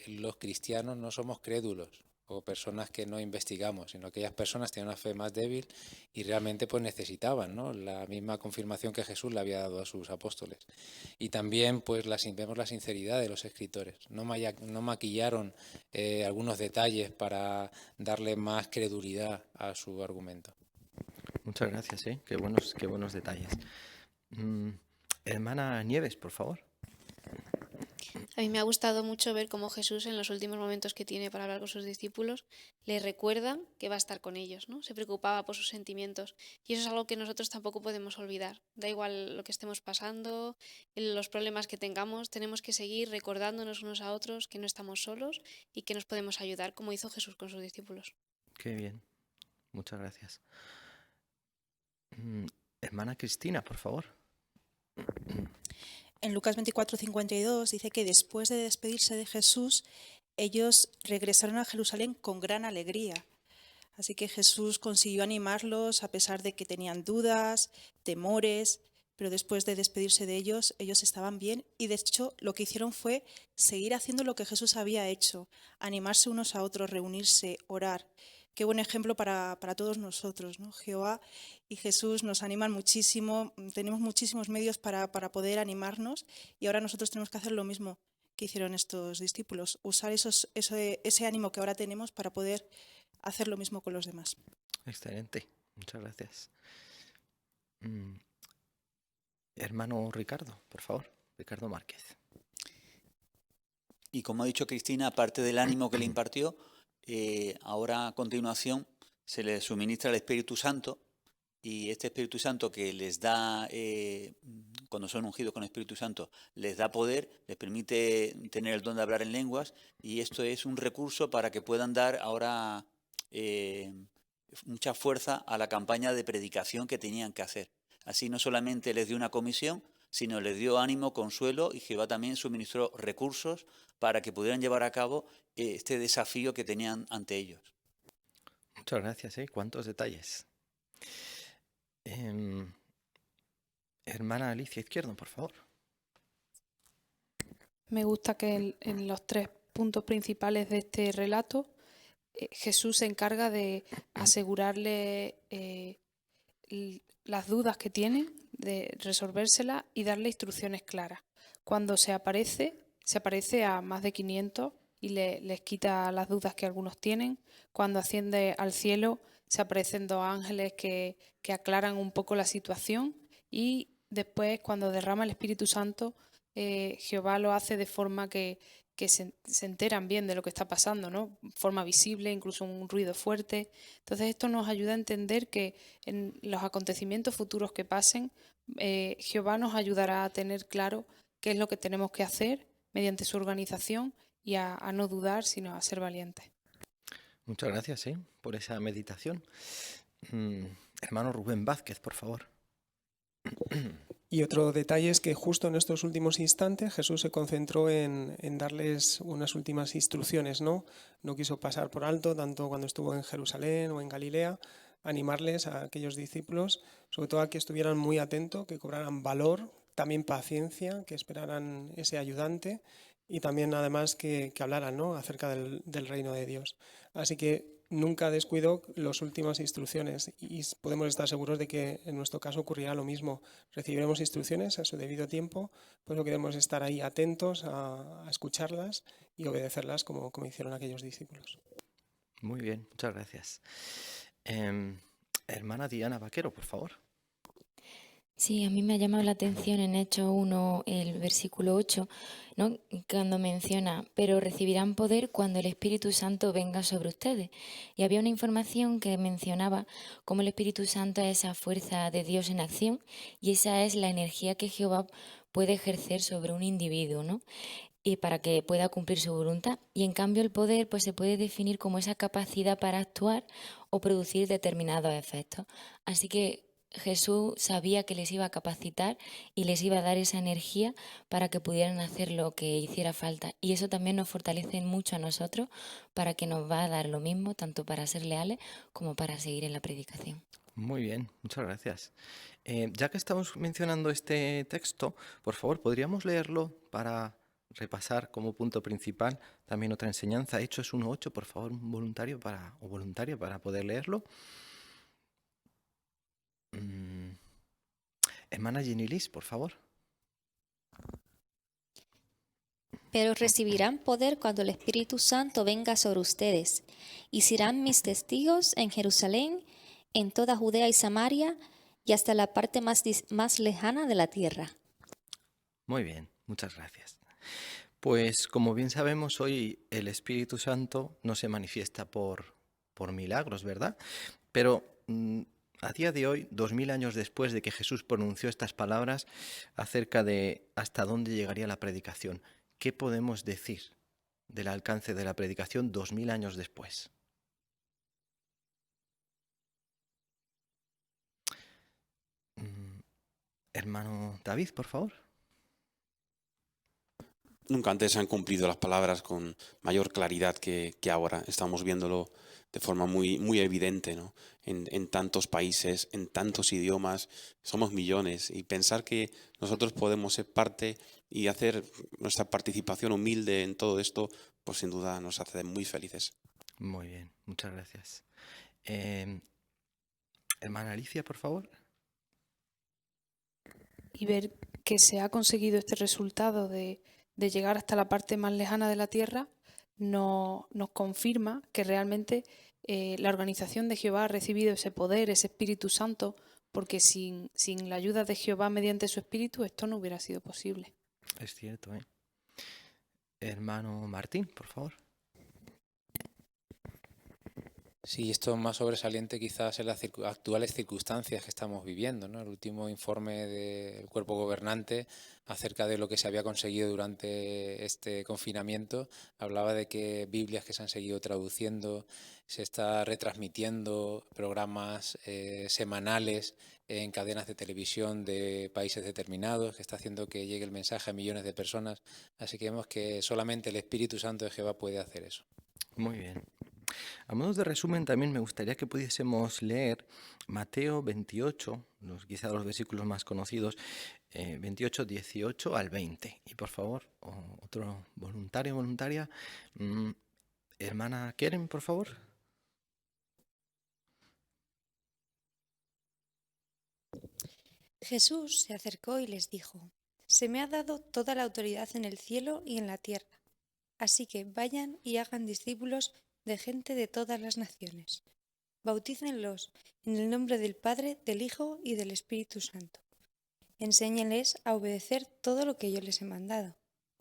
los cristianos no somos crédulos o personas que no investigamos, sino aquellas personas tienen una fe más débil y realmente pues necesitaban, ¿no?, la misma confirmación que Jesús le había dado a sus apóstoles. Y también pues vemos la sinceridad de los escritores, no maquillaron algunos detalles para darle más credulidad a su argumento. Muchas gracias, ¿eh? Qué buenos detalles. Hermana Nieves, por favor. A mí me ha gustado mucho ver cómo Jesús, en los últimos momentos que tiene para hablar con sus discípulos, les recuerda que va a estar con ellos, ¿no? Se preocupaba por sus sentimientos. Y eso es algo que nosotros tampoco podemos olvidar. Da igual lo que estemos pasando, los problemas que tengamos, tenemos que seguir recordándonos unos a otros que no estamos solos y que nos podemos ayudar, como hizo Jesús con sus discípulos. Qué bien. Muchas gracias. Hermana Cristina, por favor. En Lucas 24:52 dice que después de despedirse de Jesús, ellos regresaron a Jerusalén con gran alegría. Así que Jesús consiguió animarlos a pesar de que tenían dudas, temores, pero después de despedirse de ellos, ellos estaban bien y de hecho lo que hicieron fue seguir haciendo lo que Jesús había hecho, animarse unos a otros, reunirse, orar. Qué buen ejemplo para todos nosotros, ¿no? Jehová y Jesús nos animan muchísimo, tenemos muchísimos medios para poder animarnos y ahora nosotros tenemos que hacer lo mismo que hicieron estos discípulos, usar ese ánimo que ahora tenemos para poder hacer lo mismo con los demás. Excelente, muchas gracias. Hermano Ricardo, por favor, Ricardo Márquez. Y como ha dicho Cristina, aparte del ánimo que le impartió, ahora a continuación se les suministra el Espíritu Santo y este Espíritu Santo que les da, cuando son ungidos con el Espíritu Santo, les da poder, les permite tener el don de hablar en lenguas y esto es un recurso para que puedan dar ahora mucha fuerza a la campaña de predicación que tenían que hacer. Así no solamente les dio una comisión, sino les dio ánimo, consuelo y Jehová también suministró recursos para que pudieran llevar a cabo este desafío que tenían ante ellos. Muchas gracias, ¿eh? Cuántos detalles. Hermana Alicia Izquierdo, por favor. Me gusta que en los 3 puntos principales de este relato, Jesús se encarga de asegurarle las dudas que tienen, de resolvérselas y darle instrucciones claras. Cuando se aparece a más de 500 y les quita las dudas que algunos tienen. Cuando asciende al cielo se aparecen 2 ángeles que aclaran un poco la situación y después cuando derrama el Espíritu Santo Jehová lo hace de forma que se enteran bien de lo que está pasando, ¿no? Forma visible, incluso un ruido fuerte. Entonces esto nos ayuda a entender que en los acontecimientos futuros que pasen, Jehová nos ayudará a tener claro qué es lo que tenemos que hacer mediante su organización y a no dudar, sino a ser valientes. Muchas gracias, por esa meditación. Hermano Rubén Vázquez, por favor. Y otro detalle es que justo en estos últimos instantes Jesús se concentró en darles unas últimas instrucciones, ¿no? No quiso pasar por alto, tanto cuando estuvo en Jerusalén o en Galilea, animarles a aquellos discípulos, sobre todo a que estuvieran muy atentos, que cobraran valor, también paciencia, que esperaran ese ayudante y también además que hablaran, ¿no?, acerca del reino de Dios. Así que nunca descuidó las últimas instrucciones y podemos estar seguros de que en nuestro caso ocurrirá lo mismo. Recibiremos instrucciones a su debido tiempo, por eso queremos estar ahí atentos a escucharlas y obedecerlas como hicieron aquellos discípulos. Muy bien, muchas gracias. Hermana Diana Vaquero, por favor. Sí, a mí me ha llamado la atención en Hechos 1, el versículo 8, ¿no?, cuando menciona, pero recibirán poder cuando el Espíritu Santo venga sobre ustedes. Y había una información que mencionaba cómo el Espíritu Santo es esa fuerza de Dios en acción y esa es la energía que Jehová puede ejercer sobre un individuo, ¿no?, y para que pueda cumplir su voluntad. Y en cambio el poder pues se puede definir como esa capacidad para actuar o producir determinados efectos. Así que Jesús sabía que les iba a capacitar y les iba a dar esa energía para que pudieran hacer lo que hiciera falta. Y eso también nos fortalece mucho a nosotros para que nos va a dar lo mismo, tanto para ser leales como para seguir en la predicación. Muy bien, muchas gracias. Ya que estamos mencionando este texto, por favor, ¿podríamos leerlo para repasar como punto principal también otra enseñanza? Hechos 1:8, por favor, un voluntario para poder leerlo. Hermana Jenny Liz, por favor. Pero recibirán poder cuando el Espíritu Santo venga sobre ustedes, y serán mis testigos en Jerusalén, en toda Judea y Samaria, y hasta la parte más lejana de la tierra. Muy bien, muchas gracias. Pues como bien sabemos, hoy el Espíritu Santo no se manifiesta por milagros, ¿verdad? Pero a día de hoy, 2000 años después de que Jesús pronunció estas palabras acerca de hasta dónde llegaría la predicación, ¿qué podemos decir del alcance de la predicación 2000 años después? Hermano David, por favor. Nunca antes se han cumplido las palabras con mayor claridad que ahora. Estamos viéndolo de forma muy, muy evidente, ¿no? En tantos países, en tantos idiomas, somos millones. Y pensar que nosotros podemos ser parte y hacer nuestra participación humilde en todo esto, pues sin duda nos hace muy felices. Muy bien, muchas gracias. Hermana Alicia, por favor. Y ver que se ha conseguido este resultado de llegar hasta la parte más lejana de la tierra nos confirma que realmente la organización de Jehová ha recibido ese poder, ese Espíritu Santo, porque sin la ayuda de Jehová mediante su Espíritu esto no hubiera sido posible. Es cierto, ¿eh? Hermano Martín, por favor. Sí, esto es más sobresaliente quizás en las actuales circunstancias que estamos viviendo, ¿no? El último informe del cuerpo gobernante acerca de lo que se había conseguido durante este confinamiento hablaba de que Biblias que se han seguido traduciendo, se está retransmitiendo programas semanales en cadenas de televisión de países determinados, que está haciendo que llegue el mensaje a millones de personas. Así que vemos que solamente el Espíritu Santo de Jehová puede hacer eso. Muy bien. A modo de resumen, también me gustaría que pudiésemos leer Mateo 28, quizá los versículos más conocidos, 28, 18 al 20. Y por favor, otro voluntario, voluntaria, hermana Keren, por favor. Jesús se acercó y les dijo: «Se me ha dado toda la autoridad en el cielo y en la tierra. Así que vayan y hagan discípulos de gente de todas las naciones. Bautícenlos en el nombre del Padre, del Hijo y del Espíritu Santo. Enséñenles a obedecer todo lo que yo les he mandado.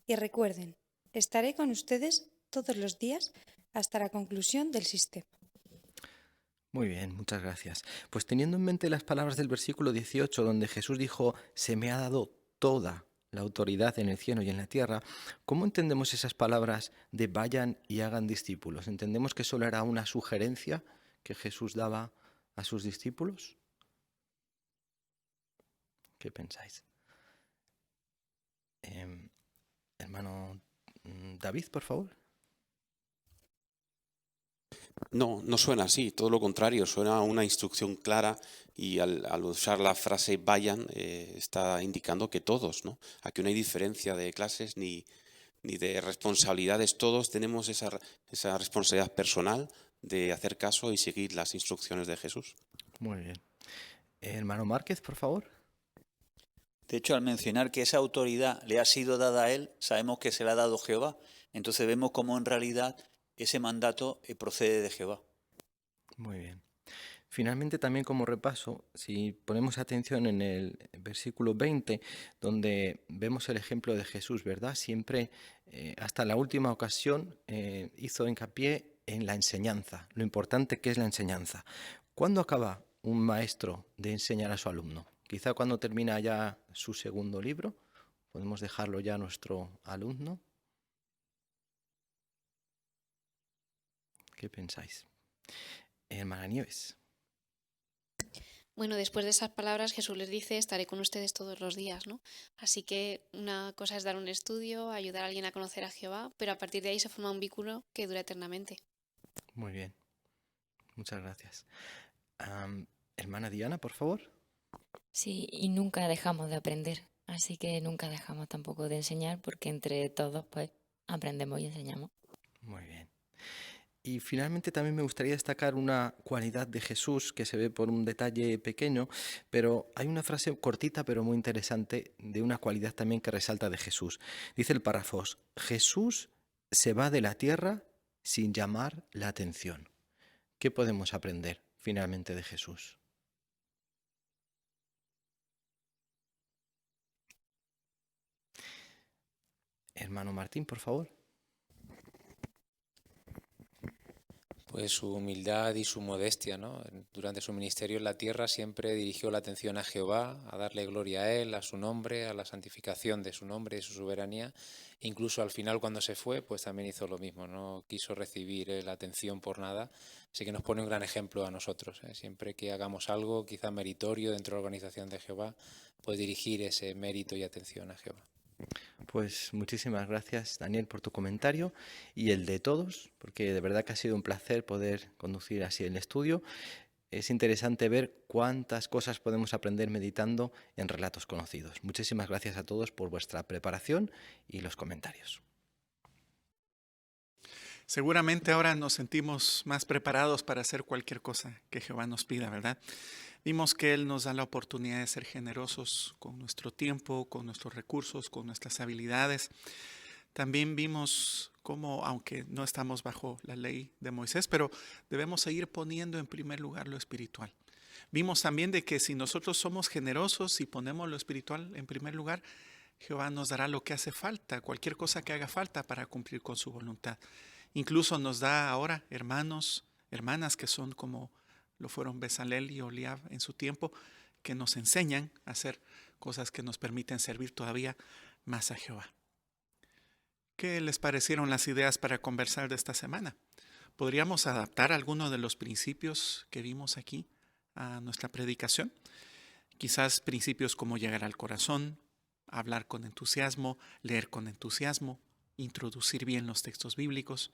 Y recuerden, estaré con ustedes todos los días hasta la conclusión del sistema». Muy bien, muchas gracias. Pues teniendo en mente las palabras del versículo 18, donde Jesús dijo, se me ha dado toda la autoridad en el cielo y en la tierra, ¿cómo entendemos esas palabras de vayan y hagan discípulos? ¿Entendemos que solo era una sugerencia que Jesús daba a sus discípulos? ¿Qué pensáis? Hermano David, por favor. No, no suena así, todo lo contrario, suena una instrucción clara y al usar la frase vayan está indicando que todos, ¿no? Aquí no hay diferencia de clases ni de responsabilidades, todos tenemos esa responsabilidad personal de hacer caso y seguir las instrucciones de Jesús. Muy bien. Hermano Márquez, por favor. De hecho, al mencionar que esa autoridad le ha sido dada a él, sabemos que se la ha dado Jehová. Entonces vemos cómo en realidad ese mandato procede de Jehová. Muy bien. Finalmente, también como repaso, si ponemos atención en el versículo 20, donde vemos el ejemplo de Jesús, ¿verdad? Siempre, hasta la última ocasión, hizo hincapié en la enseñanza, lo importante que es la enseñanza. ¿Cuándo acaba un maestro de enseñar a su alumno? Quizá cuando termina ya su segundo libro, podemos dejarlo ya a nuestro alumno. ¿Qué pensáis? Hermana Nieves. Bueno, después de esas palabras Jesús les dice, estaré con ustedes todos los días, ¿no? Así que una cosa es dar un estudio, ayudar a alguien a conocer a Jehová, pero a partir de ahí se forma un vínculo que dura eternamente. Muy bien. Muchas gracias. Hermana Diana, por favor. Sí, y nunca dejamos de aprender, así que nunca dejamos tampoco de enseñar, porque entre todos pues aprendemos y enseñamos. Muy bien. Y finalmente también me gustaría destacar una cualidad de Jesús que se ve por un detalle pequeño, pero hay una frase cortita pero muy interesante de una cualidad también que resalta de Jesús. Dice el párrafo: Jesús se va de la tierra sin llamar la atención. ¿Qué podemos aprender finalmente de Jesús? Hermano Martín, por favor. Pues su humildad y su modestia, ¿no? Durante su ministerio en la tierra siempre dirigió la atención a Jehová, a darle gloria a Él, a su nombre, a la santificación de su nombre y su soberanía. Incluso al final, cuando se fue, pues también hizo lo mismo, no quiso recibir la atención por nada. Así que nos pone un gran ejemplo a nosotros, ¿eh? Siempre que hagamos algo quizá meritorio dentro de la organización de Jehová, pues dirigir ese mérito y atención a Jehová. Pues muchísimas gracias, Daniel, por tu comentario y el de todos, porque de verdad que ha sido un placer poder conducir así el estudio. Es interesante ver cuántas cosas podemos aprender meditando en relatos conocidos. Muchísimas gracias a todos por vuestra preparación y los comentarios. Seguramente ahora nos sentimos más preparados para hacer cualquier cosa que Jehová nos pida, ¿verdad? Vimos que Él nos da la oportunidad de ser generosos con nuestro tiempo, con nuestros recursos, con nuestras habilidades. También vimos cómo, aunque no estamos bajo la ley de Moisés, pero debemos seguir poniendo en primer lugar lo espiritual. Vimos también de que si nosotros somos generosos y ponemos lo espiritual en primer lugar, Jehová nos dará lo que hace falta, cualquier cosa que haga falta para cumplir con su voluntad. Incluso nos da ahora hermanos, hermanas que son como lo fueron Bezalel y Oliab en su tiempo, que nos enseñan a hacer cosas que nos permiten servir todavía más a Jehová. ¿Qué les parecieron las ideas para conversar de esta semana? ¿Podríamos adaptar alguno de los principios que vimos aquí a nuestra predicación? Quizás principios como llegar al corazón, hablar con entusiasmo, leer con entusiasmo, introducir bien los textos bíblicos.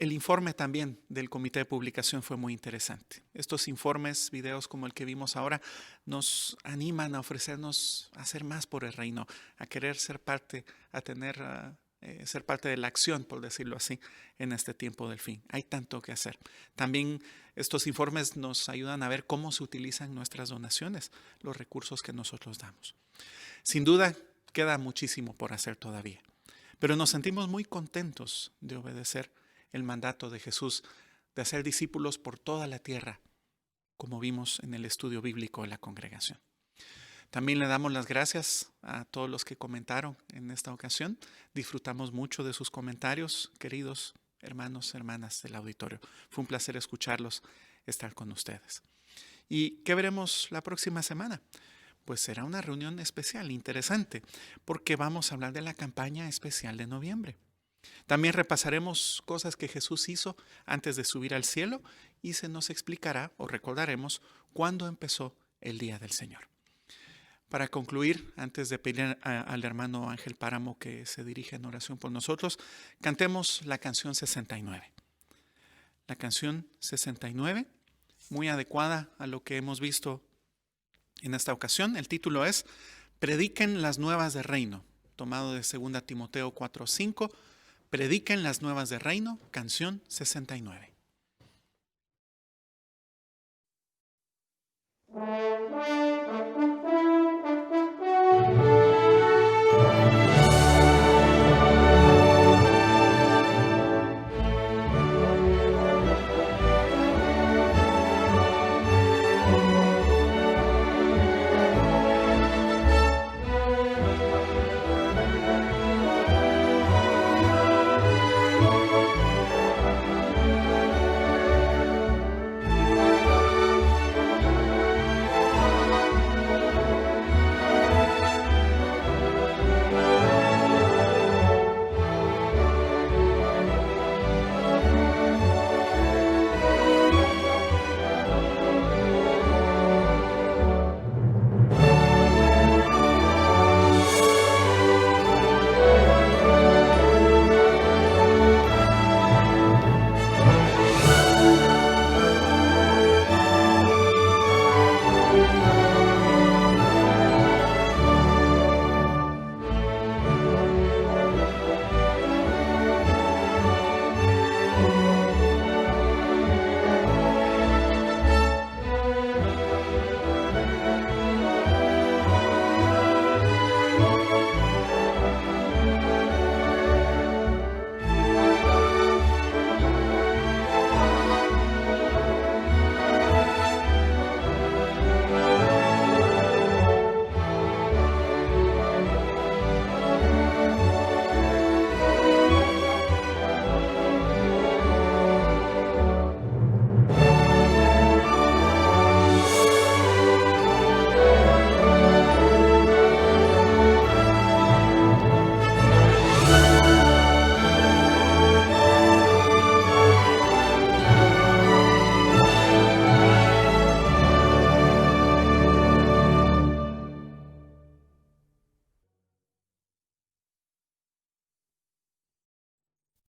El informe también del comité de publicación fue muy interesante. Estos informes, videos como el que vimos ahora, nos animan a ofrecernos a hacer más por el reino, a querer ser parte, a tener, ser parte de la acción, por decirlo así, en este tiempo del fin. Hay tanto que hacer. También estos informes nos ayudan a ver cómo se utilizan nuestras donaciones, los recursos que nosotros damos. Sin duda, queda muchísimo por hacer todavía, pero nos sentimos muy contentos de obedecer el mandato de Jesús de hacer discípulos por toda la tierra, como vimos en el estudio bíblico de la congregación. También le damos las gracias a todos los que comentaron en esta ocasión. Disfrutamos mucho de sus comentarios, queridos hermanos, hermanas del auditorio. Fue un placer escucharlos, estar con ustedes. ¿Y qué veremos la próxima semana? Pues será una reunión especial, interesante, porque vamos a hablar de la campaña especial de noviembre. También repasaremos cosas que Jesús hizo antes de subir al cielo y se nos explicará o recordaremos cuándo empezó el día del Señor. Para concluir, antes de pedir al hermano Ángel Páramo que se dirija en oración por nosotros, cantemos la canción 69. La canción 69, muy adecuada a lo que hemos visto en esta ocasión. El título es Prediquen las nuevas de reino, tomado de 2 Timoteo 4:5. Prediquen las nuevas de reino, canción 69.